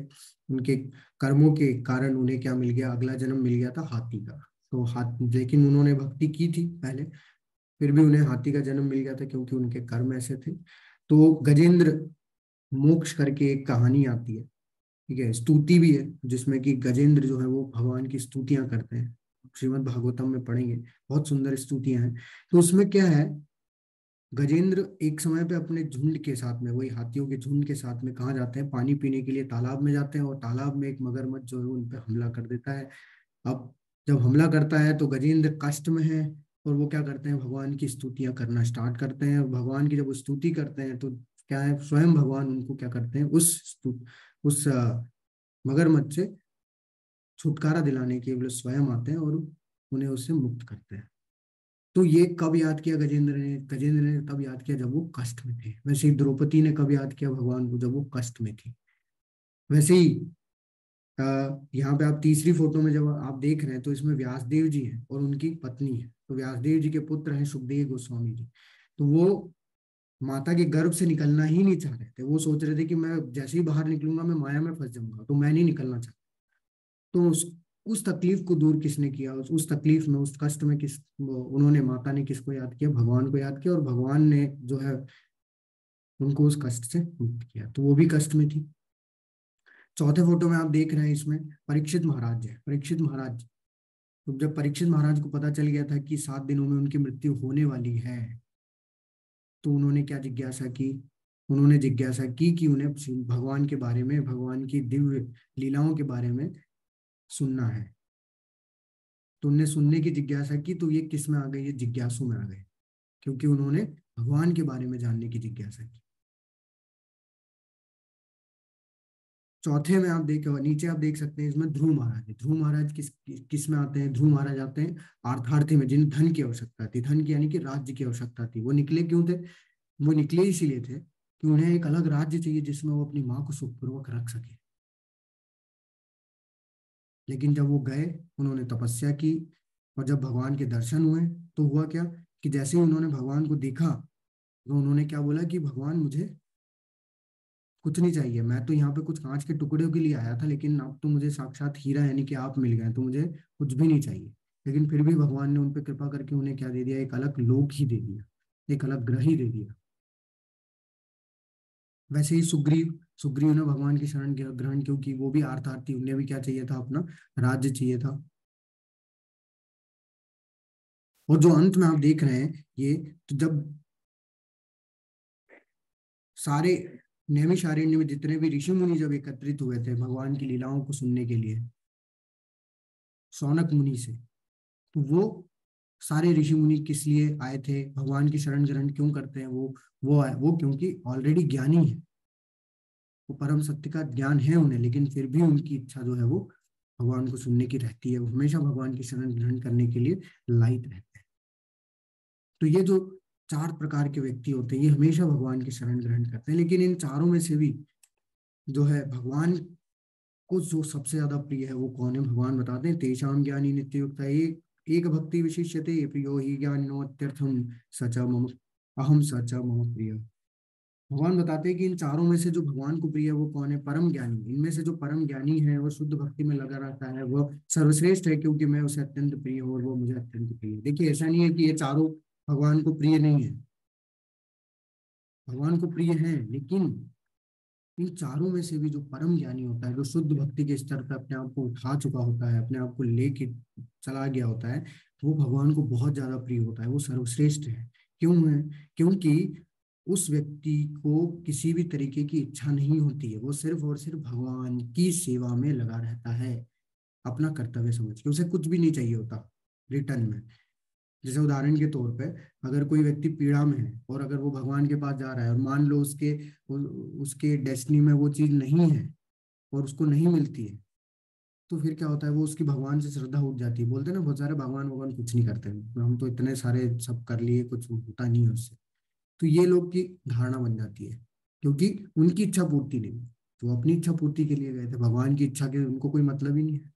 उनके कर्मों के कारण उन्हें क्या मिल गया, अगला जन्म मिल गया था हाथी का। तो हाथ, लेकिन उन्होंने भक्ति की थी पहले, फिर भी उन्हें हाथी का जन्म मिल गया था क्योंकि उनके कर्म ऐसे थे। तो गजेंद्र मोक्ष करके एक कहानी आती है, ठीक है, स्तुति भी है, जिसमें कि गजेंद्र जो है वो भगवान की स्तुतियां करते हैं। श्रीमद् भागवतम में पढ़ेंगे, बहुत सुंदर स्तुतियां हैं। तो उसमें क्या है, गजेंद्र एक समय पे अपने झुंड के साथ में, वही हाथियों के झुंड के साथ में कहाँ जाते हैं, पानी पीने के लिए तालाब में जाते हैं, और तालाब में एक मगरमच्छ जो है उन पर हमला कर देता है। अब जब हमला करता है तो गजेंद्र कष्ट में है, और वो क्या करते हैं, भगवान की स्तुतियां करना स्टार्ट करते हैं। और भगवान की जब वो स्तुति करते हैं तो क्या है, स्वयं भगवान उनको क्या करते हैं, उस मगरमच्छ से छुटकारा दिलाने के लिए स्वयं आते हैं और उन्हें उससे मुक्त करते हैं। तो ये कब याद किया गजेंद्र ने, गजेंद्र ने तब याद किया जब वो कष्ट में थे। वैसे ही द्रौपदी ने कब याद किया भगवान को, जब वो कष्ट में थी। वैसे ही अ, यहाँ पे आप तीसरी फोटो में जब आप देख रहे हैं तो इसमें व्यासदेव जी हैं और उनकी पत्नी है। तो व्यासदेव जी के पुत्र हैं सुखदेव गोस्वामी जी। तो वो माता के गर्भ से निकलना ही नहीं चाह रहे थे, वो सोच रहे थे कि मैं जैसे ही बाहर निकलूंगा मैं माया में फंस जाऊंगा, तो मैं नहीं निकलना चाहता। तो उस तकलीफ को दूर किसने किया, उस तकलीफ में, उस कष्ट में उन्होंने, माता ने किसको याद किया, भगवान को याद किया, और भगवान ने जो है उनको उस कष्ट से मुक्त किया, तो वो भी कष्ट में थी। चौथे फोटो में आप देख रहे हैं, इसमें परीक्षित महाराज है। परीक्षित महाराज, तो जब परीक्षित महाराज को पता चल गया था कि 7 दिनों में उनकी मृत्यु होने वाली है, तो उन्होंने क्या जिज्ञासा की, उन्होंने जिज्ञासा की कि उन्हें भगवान के बारे में, भगवान की दिव्य लीलाओं के बारे में सुनना है। तो उनने सुनने की जिज्ञासा की, तो ये किस में आ गए, ये जिज्ञासु में आ गए, क्योंकि उन्होंने भगवान के बारे में जानने की जिज्ञासा की। चौथे में आप देख, नीचे आप देख सकते हैं, इसमें ध्रुव महाराज है। ध्रुव महाराज किस में आते हैं, ध्रुव महाराज आते हैं अर्थार्थी में, जिन्हें धन की आवश्यकता थी, धन की यानी कि राज्य की आवश्यकता थी। वो निकले क्यों थे, वो निकले इसीलिए थे कि उन्हें एक अलग राज्य चाहिए जिसमें वो अपनी माँ को सुखपूर्वक रख सके। लेकिन जब वो गए, उन्होंने तपस्या की, और जब भगवान के दर्शन हुए, तो हुआ क्या कि जैसे ही उन्होंने भगवान को देखा, तो उन्होंने क्या बोला कि भगवान मुझे कुछ नहीं चाहिए, मैं तो यहाँ पे कुछ कांच के टुकड़ों के लिए आया था, लेकिन अब तो मुझे साक्षात हीरा यानी कि आप मिल गए, तो मुझे कुछ भी नहीं चाहिए। लेकिन फिर भी भगवान ने उन पर कृपा करके उन्हें क्या दे दिया, एक अलग लोक ही दे दिया, एक अलग ग्रह ही दे दिया। वैसे ही सुग्रीव, सुग्रीव ने भगवान की शरण ग्रहण क्यों की, वो भी आर्तार्थी, उन्हें भी क्या चाहिए था, अपना राज्य चाहिए था। और जो अंत में आप देख रहे हैं ये, तो जब सारे नैमिषारण्य में जितने भी ऋषि मुनि जब एकत्रित हुए थे भगवान की लीलाओं को सुनने के लिए, शौनक मुनि से, तो वो सारे ऋषि मुनि किस लिए आए थे, भगवान की शरण ग्रहण क्यों करते हैं, वो क्योंकि ऑलरेडी ज्ञानी है, वो परम सत्य का ज्ञान है उन्हें, लेकिन फिर भी उनकी इच्छा जो है वो भगवान को सुनने की रहती है, वो हमेशा भगवान की शरण ग्रहण करने के लिए लायक रहते हैं। तो ये जो 4 प्रकार के व्यक्ति होते हैं, ये हमेशा भगवान की शरण ग्रहण करते हैं। लेकिन इन चारों में से भी जो है भगवान को जो सबसे ज्यादा प्रिय है वो कौन है, भगवान बताते हैं तेषाम ज्ञानी नित्य युक्त है। ये एक भक्ति विशिष्यते प्रियो ही ज्ञानिनो अत्यर्थम सच मम अहम सच मम प्रिय। भगवान बताते हैं कि इन चारों में से जो भगवान को प्रिय है वो कौन है? परम ज्ञानी। इनमें से जो परम ज्ञानी है और शुद्ध भक्ति में लगा रहता है वह सर्वश्रेष्ठ है, क्योंकि मैं उसे अत्यंत प्रिय हूँ और वो मुझे अत्यंत प्रिय है। देखिए, ऐसा नहीं है कि ये चारों भगवान को प्रिय नहीं है, भगवान को प्रिय है, लेकिन इन चारों में से भी जो परम ज्ञानी होता है, जो शुद्ध भक्ति के स्तर पर अपने आप को उठा चुका होता है, अपने आप को लेके चला गया होता है, वो भगवान को बहुत ज्यादा प्रिय होता है, वो सर्वश्रेष्ठ है। क्यों है? क्योंकि उस व्यक्ति को किसी भी तरीके की इच्छा नहीं होती है, वो सिर्फ और सिर्फ भगवान की सेवा में लगा रहता है, अपना कर्तव्य समझ के। उसे कुछ भी नहीं चाहिए होता रिटर्न में। जैसे उदाहरण के तौर पे, अगर कोई व्यक्ति पीड़ा में है और अगर वो भगवान के पास जा रहा है और मान लो उसके डेस्टिनी में वो चीज नहीं है और उसको नहीं मिलती है, तो फिर क्या होता है? वो उसकी भगवान से श्रद्धा उठ जाती है। बोलते हैं ना बहुत सारे, भगवान भगवान कुछ नहीं करते, हम तो इतने सारे सब कर लिए, कुछ होता नहीं है उससे। तो ये लोग की धारणा बन जाती है, क्योंकि उनकी इच्छा पूर्ति नहीं है। तो वो अपनी इच्छा पूर्ति के लिए गए थे, भगवान की इच्छा के उनको कोई मतलब ही नहीं है।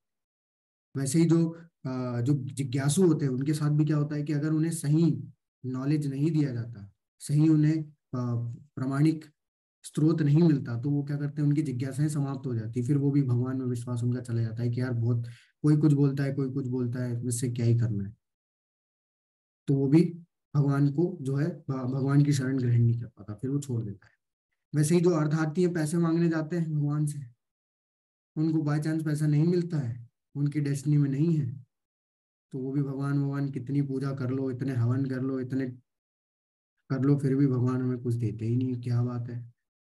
वैसे ही जो जिज्ञासु होते हैं उनके साथ भी क्या होता है कि अगर उन्हें सही नॉलेज नहीं दिया जाता, सही उन्हें प्रामाणिक स्रोत नहीं मिलता, तो वो क्या करते हैं? उनकी जिज्ञासाएं समाप्त हो जाती है, फिर वो भी भगवान में विश्वास उनका चला जाता है कि यार बहुत, कोई कुछ बोलता है, कोई कुछ बोलता है, इससे क्या ही करना है। तो वो भी भगवान को जो है भगवान की शरण ग्रहण नहीं कर पाता, फिर वो छोड़ देता है। वैसे ही जो अर्धार्थी है, पैसे मांगने जाते हैं भगवान से, उनको बाय चांस पैसा नहीं मिलता है, उनकी डेस्टिनी में नहीं है, तो वो भी भगवान भगवान कितनी पूजा कर लो, इतने हवन कर लो, इतने कर लो, फिर भी भगवान हमें कुछ देते ही नहीं। क्या बात है?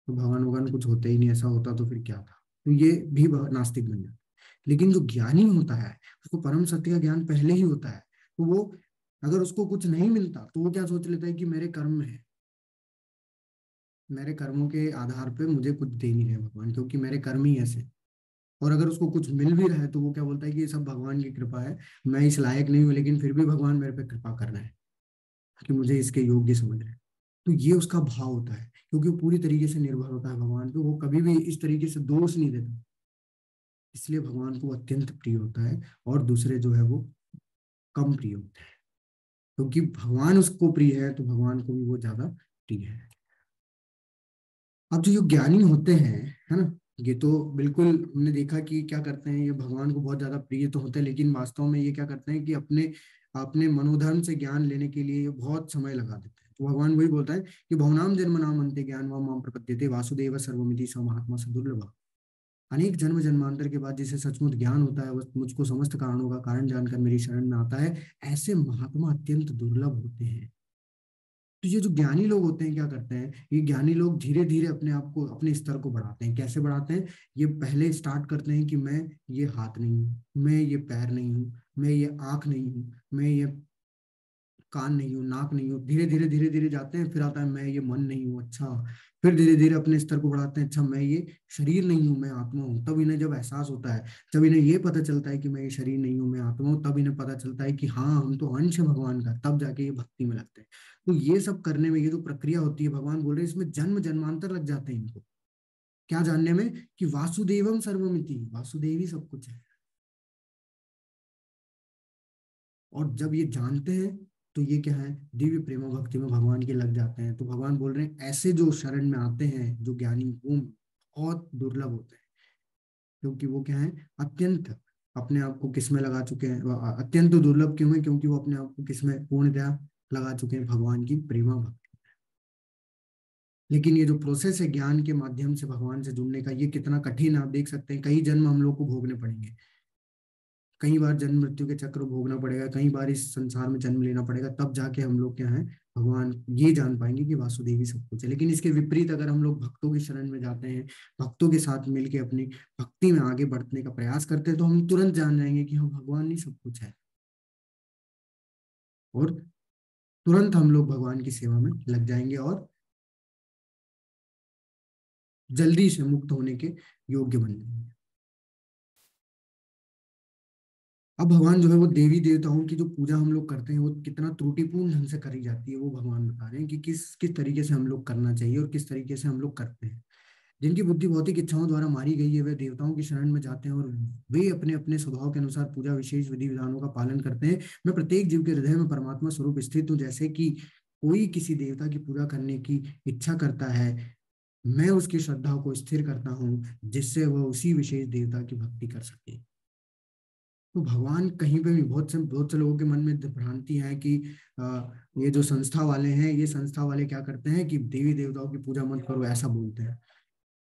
तो भगवान भगवान कुछ होते ही नहीं, ऐसा होता तो फिर क्या था? तो ये भी नास्तिक बन जाता है। लेकिन जो ज्ञानी होता है, उसको परम सत्य का ज्ञान पहले ही होता है, तो वो अगर उसको कुछ नहीं मिलता तो वो क्या सोच लेता है कि मेरे कर्म है, मेरे कर्मों के आधार पे मुझे कुछ दे नहीं रहे भगवान, क्योंकि मेरे कर्म ही ऐसे। और अगर उसको कुछ मिल भी रहा है तो वो क्या बोलता है कि ये सब भगवान की कृपा है, मैं इस लायक नहीं हूँ, लेकिन फिर भी भगवान मेरे पे कृपा कर रहे हैं कि मुझे इसके योग्य समझ रहे हैं। तो ये उसका भाव होता है, क्योंकि वो पूरी तरीके से निर्भर होता है भगवान पे, वो कभी भी इस तरीके से दोष नहीं देता। इसलिए भगवान को अत्यंत प्रिय होता है, और दूसरे जो है वो कम प्रिय होते हैं। क्योंकि भगवान उसको प्रिय है, तो भगवान को भी वो ज्यादा प्रिय है। अब जो ये ज्ञानी होते हैं, है ना, ये तो बिल्कुल हमने देखा कि क्या करते हैं, ये भगवान को बहुत ज्यादा प्रिय तो होते हैं, लेकिन वास्तव में ये क्या करते हैं कि अपने अपने मनोधर्म से ज्ञान लेने के लिए ये बहुत समय लगा देते हैं। तो भगवान वही बोलता है कि बहुनाम जन्म नाम अंते ज्ञान व माम प्रपद्यते वासुदेव सर्वमिति स महात्मा स दुर्लभ। अनेक जन्म जन्मांतर के बाद जिसे सचमुच ज्ञान होता है, वह मुझको समस्त कारणों का कारण जानकर मेरी शरण में आता है, ऐसे महात्मा अत्यंत दुर्लभ होते हैं। तो ये जो ज्ञानी लोग होते हैं क्या करते हैं? ये ज्ञानी लोग धीरे धीरे अपने आप को, अपने स्तर को बढ़ाते हैं। कैसे बढ़ाते हैं? ये पहले स्टार्ट करते हैं कि मैं ये हाथ नहीं हूँ, मैं ये पैर नहीं हूँ, मैं ये आंख नहीं हूँ, मैं ये कान नहीं हूँ, नाक नहीं हूँ। धीरे धीरे धीरे धीरे जाते हैं, फिर आता है मैं ये मन नहीं हूँ। अच्छा, फिर धीरे धीरे अपने स्तर को बढ़ाते हैं, अच्छा मैं ये शरीर नहीं हूँ, मैं आत्मा हूँ। तब इन्हें जब एहसास होता है, जब इन्हें ये पता चलता है कि मैं ये शरीर नहीं हूँ, मैं आत्मा हूँ, तब इन्हें पता चलता है कि हाँ हम तो अंश है भगवान का। तब जाके ये भक्ति में लगते हैं। तो ये सब करने में, ये जो प्रक्रिया होती है, भगवान बोल रहे हैं इसमें जन्म जन्मांतर लग जाते हैं इनको। क्या जानने में? कि वासुदेवम सर्वमिति, वासुदेव ही सब कुछ है। और जब ये जानते हैं, तो ये क्या है? दिव्य प्रेम भक्ति में भगवान के लग जाते हैं। तो भगवान बोल रहे हैं ऐसे जो शरण में आते हैं, जो ज्ञानी, वो बहुत दुर्लभ होते हैं। क्योंकि वो क्या है? अत्यंत अपने आप को किसमें लगा चुके हैं। वो अत्यंत दुर्लभ क्यों है? क्योंकि वो अपने आप को किसमें पूर्णतया लगा चुके हैं? भगवान की प्रेमा भक्ति। लेकिन ये जो प्रोसेस है ज्ञान के माध्यम से भगवान से जुड़ने का, ये कितना कठिन है। आप देख सकते हैं कई जन्म हम लोग को भोगने पड़ेंगे, कई बार जन्म मृत्यु के चक्र भोगना पड़ेगा, कई बार इस संसार में जन्म लेना पड़ेगा, तब जाके हम लोग क्या है, भगवान ये जान पाएंगे कि वासुदेव ही सब कुछ है। लेकिन इसके विपरीत अगर हम लोग भक्तों की शरण में जाते हैं, भक्तों के साथ मिलके अपनी भक्ति में आगे बढ़ने का प्रयास करते हैं, तो हम तुरंत जान जाएंगे कि हाँ भगवान ही सब कुछ है। और तुरंत हम लोग भगवान की सेवा में लग जाएंगे और जल्दी से मुक्त होने के योग्य बन जाएंगे। अब भगवान जो है वो देवी देवताओं की जो पूजा हम लोग करते हैं, वो कितना त्रुटिपूर्ण ढंग से करी जाती है, वो भगवान बता रहे हैं कि किस किस तरीके से हम लोग करना चाहिए और किस तरीके से हम लोग करते हैं। जिनकी बुद्धि भौतिक इच्छाओं द्वारा मारी गई है वे देवताओं की शरण में जाते हैं और वे अपने अपने स्वभाव के अनुसार पूजा विशेष विधि विधानों का पालन करते हैं। मैं प्रत्येक जीव के हृदय में परमात्मा स्वरूप स्थित हूँ। जैसे कि कोई किसी देवता की पूजा करने की इच्छा करता है, मैं उसकी श्रद्धा को स्थिर करता हूँ जिससे वह उसी विशेष देवता की भक्ति कर सके। तो भगवान कहीं पे भी बहुत से लोगों के मन में भ्रांति है कि ये जो संस्था वाले हैं, ये संस्था वाले क्या करते हैं कि देवी देवताओं की पूजा मत करो, ऐसा बोलते हैं।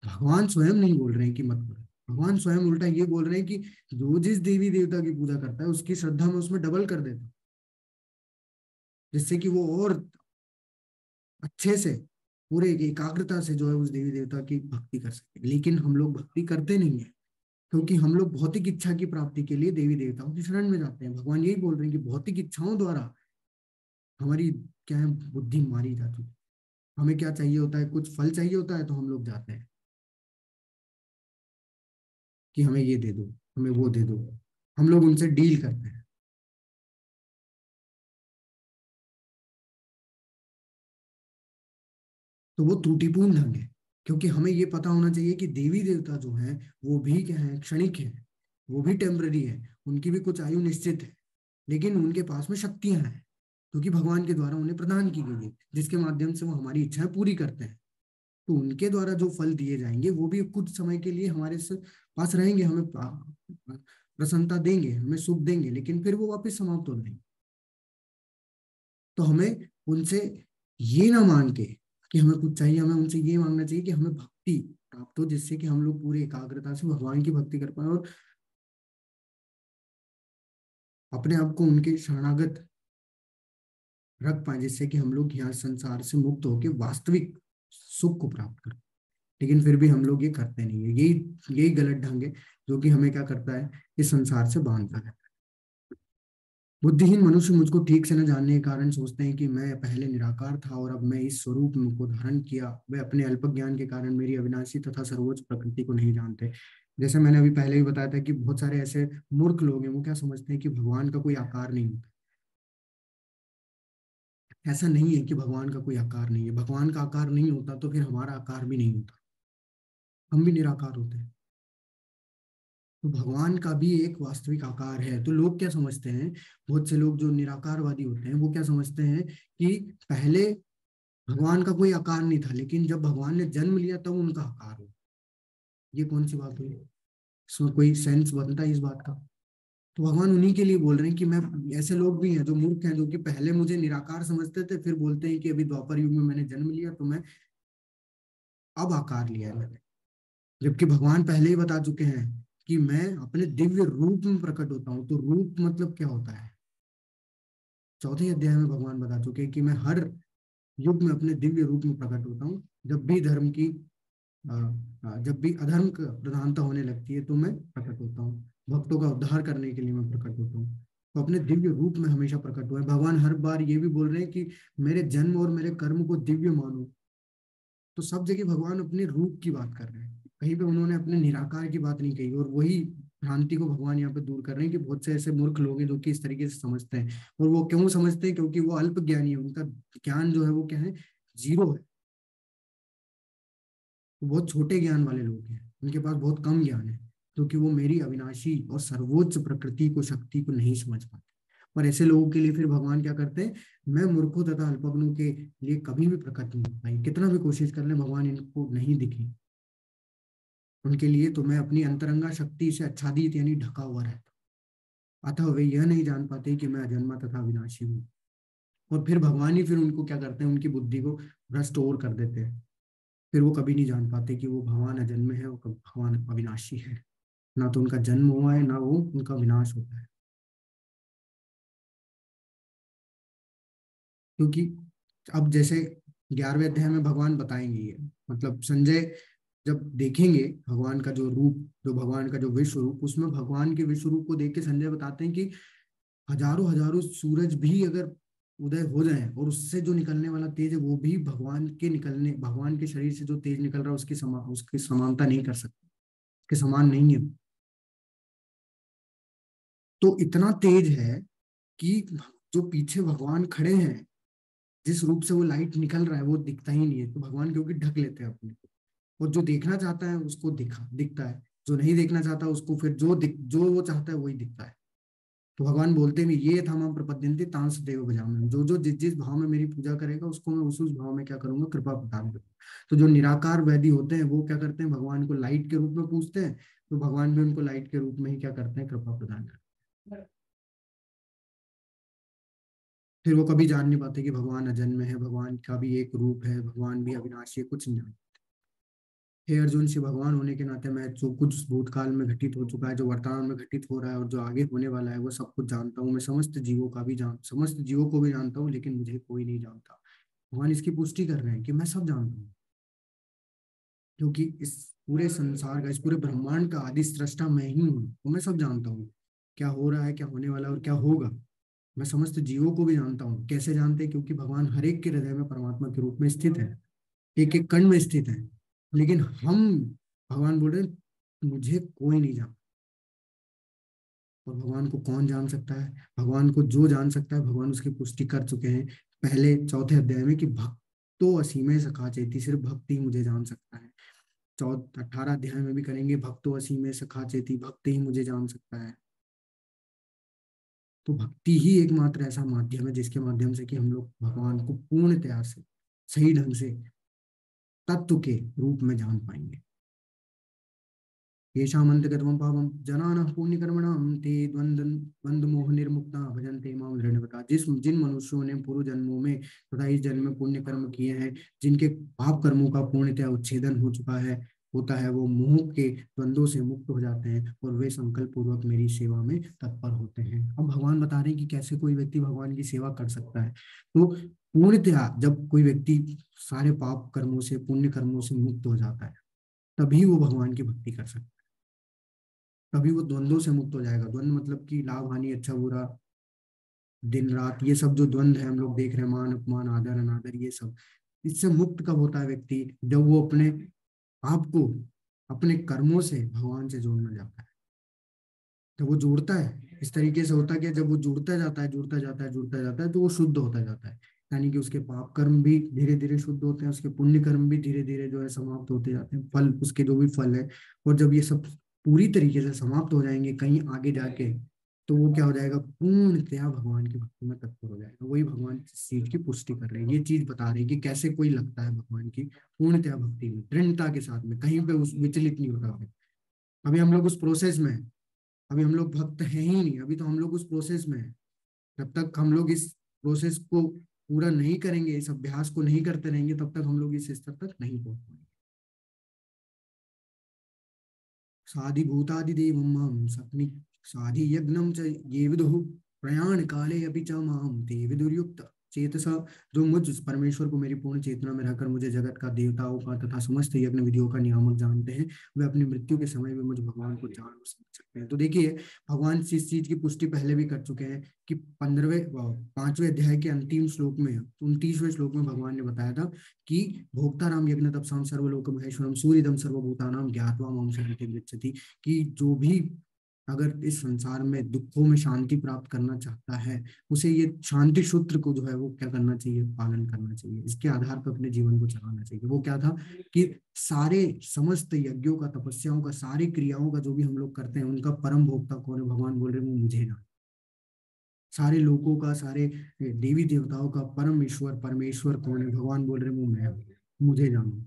भगवान स्वयं नहीं बोल रहे हैं कि मत करो। भगवान स्वयं उल्टा ये बोल रहे हैं कि जो जिस देवी देवता की पूजा करता है उसकी श्रद्धा में उसमें डबल कर देता हूं, जिससे कि वो और अच्छे से पूरे एकाग्रता से जो है उस देवी देवता की भक्ति कर सके। लेकिन हम लोग भक्ति करते नहीं है, क्योंकि हम लोग भौतिक इच्छा की प्राप्ति के लिए देवी देवताओं की शरण में जाते हैं। भगवान यही बोल रहे हैं कि भौतिक इच्छाओं द्वारा हमारी क्या है, बुद्धि मारी जाती है। हमें क्या चाहिए होता है, कुछ फल चाहिए होता है तो हम लोग जाते हैं कि हमें ये दे दो, हमें वो दे दो। हम लोग उनसे डील करते हैं। तो वो त्रुटिपूर्ण ढंग है, क्योंकि हमें ये पता होना चाहिए कि देवी देवता जो हैं वो भी क्या है, क्षणिक है, वो भी टेम्पररी है, उनकी भी कुछ आयु निश्चित है। लेकिन उनके पास में शक्तियां हैं, क्योंकि भगवान के द्वारा उन्हें प्रदान की गई है, जिसके माध्यम से वो हमारी इच्छाएं पूरी करते हैं। तो उनके द्वारा जो फल दिए जाएंगे वो भी कुछ समय के लिए हमारे पास रहेंगे, हमें प्रसन्नता देंगे, हमें सुख देंगे, लेकिन फिर वो वापस समाप्त हो जाएंगे। तो हमें उनसे ये ना मांग के कि हमें कुछ चाहिए, हमें उनसे ये मांगना चाहिए कि हमें भक्ति प्राप्त हो, जिससे कि हम लोग पूरी एकाग्रता से भगवान की भक्ति कर पाए और अपने आप को उनके शरणागत रख पाए, जिससे कि हम लोग यहाँ संसार से मुक्त होकर वास्तविक सुख को प्राप्त कर। लेकिन फिर भी हम लोग ये करते नहीं है। यही यही गलत ढंग है जो कि हमें क्या करता है, इस संसार से बांधता है। बुद्धिहीन मनुष्य मुझको ठीक से न जानने के कारण सोचते हैं कि मैं पहले निराकार था और अब मैं इस स्वरूप को धारण किया। वे अपने अल्प ज्ञान के कारण मेरी अविनाशी तथा सर्वोच्च प्रकृति को नहीं जानते। जैसे मैंने अभी पहले ही बताया था कि बहुत सारे ऐसे मूर्ख लोग हैं, वो क्या समझते हैं कि भगवान का कोई आकार नहीं होता। ऐसा नहीं है कि भगवान का कोई आकार नहीं है। भगवान का आकार नहीं होता तो फिर हमारा आकार भी नहीं होता, हम भी निराकार होते हैं। तो भगवान का भी एक वास्तविक आकार है। तो लोग क्या समझते हैं, बहुत से लोग जो निराकारवादी होते हैं वो क्या समझते हैं कि पहले भगवान का कोई आकार नहीं था, लेकिन जब भगवान ने जन्म लिया तब उनका आकार हो। ये कौन सी बात हुई, इसमें कोई सेंस बनता है इस बात का? तो भगवान उन्हीं के लिए बोल रहे हैं कि मैं, ऐसे लोग भी हैं जो मूर्ख हैं, जो कि पहले मुझे निराकार समझते थे, फिर बोलते हैं कि अभी द्वापर युग में मैंने जन्म लिया तो मैं अब आकार लिया है मैंने। जबकि भगवान पहले ही बता चुके हैं कि मैं अपने दिव्य रूप में प्रकट होता हूँ। तो रूप मतलब क्या होता है, चौथे अध्याय में भगवान बता चुके हैं कि मैं हर युग में अपने दिव्य रूप में प्रकट होता हूँ। जब भी धर्म की जब भी अधर्म का प्रधानता होने लगती है तो मैं प्रकट होता हूँ, भक्तों का उद्धार करने के लिए मैं प्रकट होता हूँ। तो अपने दिव्य रूप में हमेशा प्रकट हुआ है। भगवान हर बार ये भी बोल रहे हैं कि मेरे जन्म और मेरे कर्म को दिव्य मानो। तो सब जगह भगवान अपने रूप की बात कर रहे हैं, कहीं पे उन्होंने अपने निराकार की बात नहीं कही। और वही भ्रांति को भगवान यहाँ पे दूर कर रहे हैं कि बहुत से ऐसे मूर्ख लोग हैं जो कि इस तरीके से समझते हैं। और वो क्यों समझते हैं, क्योंकि वो अल्प ज्ञानी है, उनका ज्ञान जो है वो क्या है, जीरो है। वो बहुत छोटे ज्ञान वाले लोग हैं, उनके पास बहुत कम ज्ञान है, क्योंकि वो मेरी अविनाशी और सर्वोच्च प्रकृति को, शक्ति को नहीं समझ पाते। और ऐसे लोगों के लिए फिर भगवान क्या करते हैं, मैं मूर्खों तथा अल्पज्ञों के लिए कभी भी प्रकट नहीं होता। कितना भी कोशिश कर ले भगवान इनको नहीं दिखे, उनके लिए तो मैं अपनी अंतरंगा शक्ति से आच्छादित यानी ढका हुआ रहता हूं। अतः वे यह नहीं जान पाते कि मैं अजन्मा तथा विनाशी हूँ। और फिर भगवान ही फिर उनको क्या करते हैं, उनकी बुद्धि को भ्रष्ट और कर देते हैं। फिर वो कभी नहीं जान पाते कि वो भगवान अजन्मे है और भगवान अविनाशी है। ना तो उनका जन्म हुआ है, ना वो उनका विनाश होता है। क्योंकि अब जैसे 11वें अध्याय में भगवान बताएंगे ये, मतलब संजय जब देखेंगे भगवान का जो रूप, जो भगवान का जो विश्व रूप, उसमें भगवान के विश्व रूप को देख के संजय बताते हैं कि हजारों हजारों सूरज भी अगर उदय हो जाए और उससे जो निकलने वाला तेज है वो भी भगवान के शरीर से जो तेज निकल रहा है उसकी समानता नहीं कर सकते, उसके समान नहीं है। तो इतना तेज है कि जो पीछे भगवान खड़े हैं, जिस रूप से वो लाइट निकल रहा है वो दिखता ही नहीं है। तो भगवान क्योंकि ढक लेते हैं अपने को। और जो देखना चाहता है उसको दिखता है, जो नहीं देखना चाहता उसको फिर जो वो चाहता है वही दिखता है। तो भगवान बोलते हैं ये था मम प्रपद्यन्ते तां सदैव भजाम्यहम्, जो जो जिस जिस भाव में मेरी पूजा करेगा उसको मैं उस भाव में क्या करूंगा, कृपा प्रदान करूंगा। तो जो निराकार वैदी होते हैं वो क्या करते हैं, भगवान को लाइट के रूप में पूजते हैं, तो भगवान भी उनको लाइट के रूप में ही क्या करते हैं, कृपा प्रदान करते हैं। फिर वो कभी जान नहीं पाते कि भगवान अजन्म है, भगवान का भी एक रूप है, भगवान भी अविनाशी है, कुछ नहीं जानते। हे अर्जुन, से भगवान होने के नाते मैं जो कुछ भूतकाल में घटित हो चुका है, जो वर्तमान में घटित हो रहा है और जो आगे होने वाला है वो सब कुछ जानता हूँ। मैं समस्त जीवों को भी जानता हूँ, लेकिन मुझे कोई नहीं जानता। भगवान इसकी पुष्टि कर रहे हैं कि मैं सब जानता हूँ, क्योंकि इस पूरे संसार का, इस पूरे ब्रह्मांड का आदि सृष्टा मैं ही हूँ, तो मैं सब जानता हूँ। क्या हो रहा है, क्या होने वाला है और क्या होगा। मैं समस्त जीवों को भी जानता हूँ। कैसे जानते हैं, क्योंकि भगवान हर एक के हृदय में परमात्मा के रूप में स्थित है, एक एक कण में स्थित है। लेकिन हम, भगवान बोल रहे हैं, मुझे कोई नहीं जानता। और भगवान को कौन जान सकता है, भगवान को जो जान सकता है, भगवान उसकी पुष्टि कर चुके हैं पहले चौथे अध्याय में कि भक्तो असीमे सखा चेती, सिर्फ भक्त ही मुझे जान सकता है। 18 अध्याय में भी करेंगे, भक्तो असीमे सखा चेती, भक्त ही मुझे जान सकता है। तो भक्ति ही एकमात्र ऐसा माध्यम है जिसके माध्यम से कि हम लोग भगवान को पूर्णतया से, सही ढंग से, तत्व के रूप में जान पाएंगे। येषामन्तगतमं पापं जनानः पुण्यकर्मणां ते द्वन्द्वमोह निर्मुक्ता भजन्ते मां दृढ़व्रता। जिन मनुष्यों ने पूर्व जन्मों में तथा इस जन्म में पुण्य कर्म किए हैं, जिनके पाप कर्मों का पूर्णतया उच्छेदन हो चुका है, होता है, वो मोह के द्वंद्वों से मुक्त हो जाते हैं और वे संकल्प पूर्वक मेरी सेवा में तत्पर होते हैं। अब भगवान बता रहे हैं कि कैसे कोई व्यक्ति भगवान की सेवा कर सकता है। तो पूर्णतया जब कोई व्यक्ति सारे पाप कर्मों से, पुण्य कर्मों से मुक्त हो जाता है, तभी वो भगवान की भक्ति कर सकता है। तभी वो द्वंद्वों से मुक्त हो जाएगा। द्वंद्व मतलब कि लाभ हानि, अच्छा बुरा, दिन रात, ये सब जो द्वंद्व है हम लोग देख रहे हैं, मान अपमान, आदर अनादर, ये सब, इससे मुक्त कब होता है व्यक्ति, जब वो अपने आप को अपने कर्मों से भगवान से जोड़ना जाता है। जब वो जुड़ता है इस तरीके से, होता है कि जब वो जुड़ता जाता है, जुड़ता जाता है, जुड़ता जाता है, तो वो शुद्ध होता जाता है। यानी कि उसके पाप कर्म भी धीरे धीरे शुद्ध होते हैं, उसके पुण्य कर्म भी धीरे धीरे जो है समाप्त होते जाते हैं, फल, उसके जो भी फल है। और जब ये सब पूरी तरीके से समाप्त हो जाएंगे कहीं आगे जाके, तो वो क्या हो जाएगा, पूर्णतया भगवान की भक्ति में तत्पर हो जाएगा। वही भगवान इस चीज की पुष्टि कर रहे हैं, ये चीज बता रहे हैं कि कैसे कोई लगता है भगवान की पूर्णतया भक्ति में, दृढ़ता के साथ में, कहीं पे उस विचलित नहीं होता है। अभी हम लोग उस प्रोसेस में हैं। अभी हम लोग भक्त हैं ही नहीं, अभी तो हम लोग उस प्रोसेस में हैं। जब तक हम लोग इस प्रोसेस को पूरा नहीं करेंगे, इस अभ्यास को नहीं करते रहेंगे, तब तक हम लोग इस स्तर तक नहीं पहुंच पाएंगे। साधिभूतादिदेवं मां सपनि साधि यज्ञम च ये विदुः प्रयाण काले अपि च मां ते विदुर्युक्त चेतसा। जो मुझ परमेश्वर को मेरी पूर्ण चेतना में रहकर मुझे जगत का, देवताओं का तथा समस्त यज्ञ विधियों का नियामक जानते हैं, वे अपनी मृत्यु के समय में मुझ भगवान को जान और समझ सकते हैं। तो देखिए, भगवान इस चीज की पुष्टि पहले भी कर चुके हैं कि 5वें अध्याय के अंतिम श्लोक में, 29वें श्लोक में भगवान ने बताया था कि भोक्ताराम यज्ञ तपसाम सर्वलोक महेश्वरम सूर्यदम सर्वभूतानाम ज्ञात्वा माम शरणं गच्छति। कि जो भी अगर इस संसार में दुखों में शांति प्राप्त करना चाहता है, उसे ये शांति सूत्र को जो है वो क्या करना चाहिए, पालन करना चाहिए, इसके आधार पर अपने जीवन को चलाना चाहिए। वो क्या था कि सारे समस्त यज्ञों का, तपस्याओं का, सारी क्रियाओं का जो भी हम लोग करते हैं, उनका परम भोक्ता कौन है, भगवान बोल रहे हैं वो मुझे ना। सारे लोगों का, सारे देवी देवताओं का परम ईश्वर परमेश्वर कौन है, भगवान बोल रहे हैं वो मैं हूं, मुझे जानो।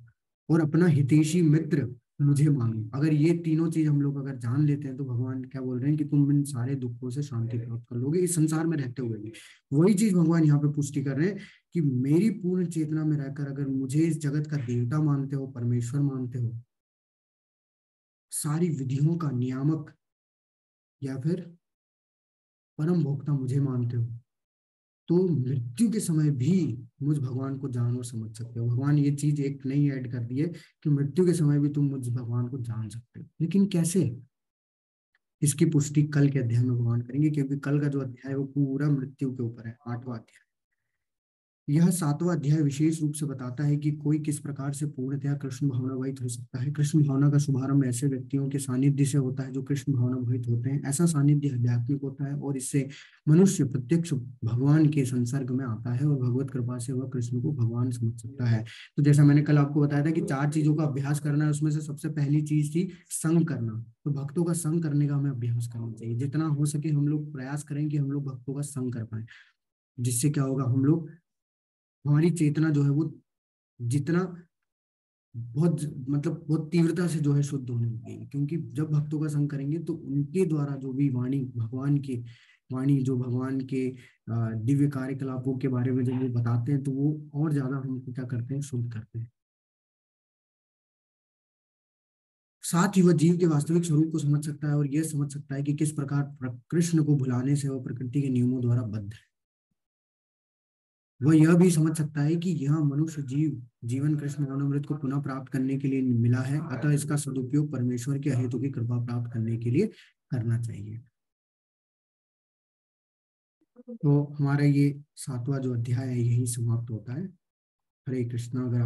और अपना हितैषी मित्र मुझे मानो। अगर ये तीनों चीज हम लोग अगर जान लेते हैं, तो भगवान क्या बोल रहे हैं कि तुम इन सारे दुखों से शांति प्राप्त कर लोगे इस संसार में रहते हुए भी। वही चीज भगवान यहाँ पे पुष्टि कर रहे हैं कि मेरी पूर्ण चेतना में रहकर अगर मुझे इस जगत का देवता मानते हो, परमेश्वर मानते हो, सारी विधियों का नियामक या फिर परम भोक्ता मुझे मानते हो, तो मृत्यु के समय भी मुझ भगवान को जान और समझ सकते हो। भगवान ये चीज एक नई ऐड कर दी है कि मृत्यु के समय भी तुम मुझ भगवान को जान सकते हो। लेकिन कैसे, इसकी पुष्टि कल के अध्याय में भगवान करेंगे, क्योंकि कल का जो अध्याय है वो पूरा मृत्यु के ऊपर है, 8वां अध्याय। यह सातवां अध्याय विशेष रूप से बताता है कि कोई किस प्रकार से पूर्णतया कृष्ण भावनावाहित हो सकता है। कृष्ण भावना का शुभारंभ ऐसे व्यक्तियों के सानिध्य से होता है जो कृष्ण भावनावाहित होते हैं। ऐसा सानिध्य आध्यात्मिक होता है और इससे मनुष्य प्रत्यक्ष भगवान के संसर्ग में आता है और भगवत कृपा से वह कृष्ण को भगवान समझ सकता है। तो जैसा मैंने कल आपको बताया था कि 4 चीजों का अभ्यास करना है, उसमें से सबसे पहली चीज थी संग करना। तो भक्तों का संग करने का हमें अभ्यास करना चाहिए। जितना हो सके हम लोग प्रयास करें कि हम लोग भक्तों का संग कर पाए। जिससे क्या होगा, हम लोग, हमारी चेतना जो है वो जितना बहुत मतलब बहुत तीव्रता से जो है शुद्ध होने लगेगी। क्योंकि जब भक्तों का संग करेंगे तो उनके द्वारा जो भी वाणी भगवान के वाणी जो भगवान के दिव्य कार्यकलापों के बारे में जब वो बताते हैं तो वो और ज्यादा हमको क्या करते हैं, शुद्ध करते हैं। साथ ही वह जीव के वास्तविक स्वरूप को समझ सकता है और यह समझ सकता है कि किस प्रकार कृष्ण को भुलाने से वह प्रकृति के नियमों द्वारा बद्ध है। वह यह भी समझ सकता है कि यह मनुष्य जीवन कृष्ण भावनामृत को पुनः प्राप्त करने के लिए मिला है, अतः इसका सदुपयोग परमेश्वर के अहेतु की कृपा प्राप्त करने के लिए करना चाहिए। तो हमारा ये 7वां जो अध्याय है यही समाप्त होता है। हरे कृष्णा। अगर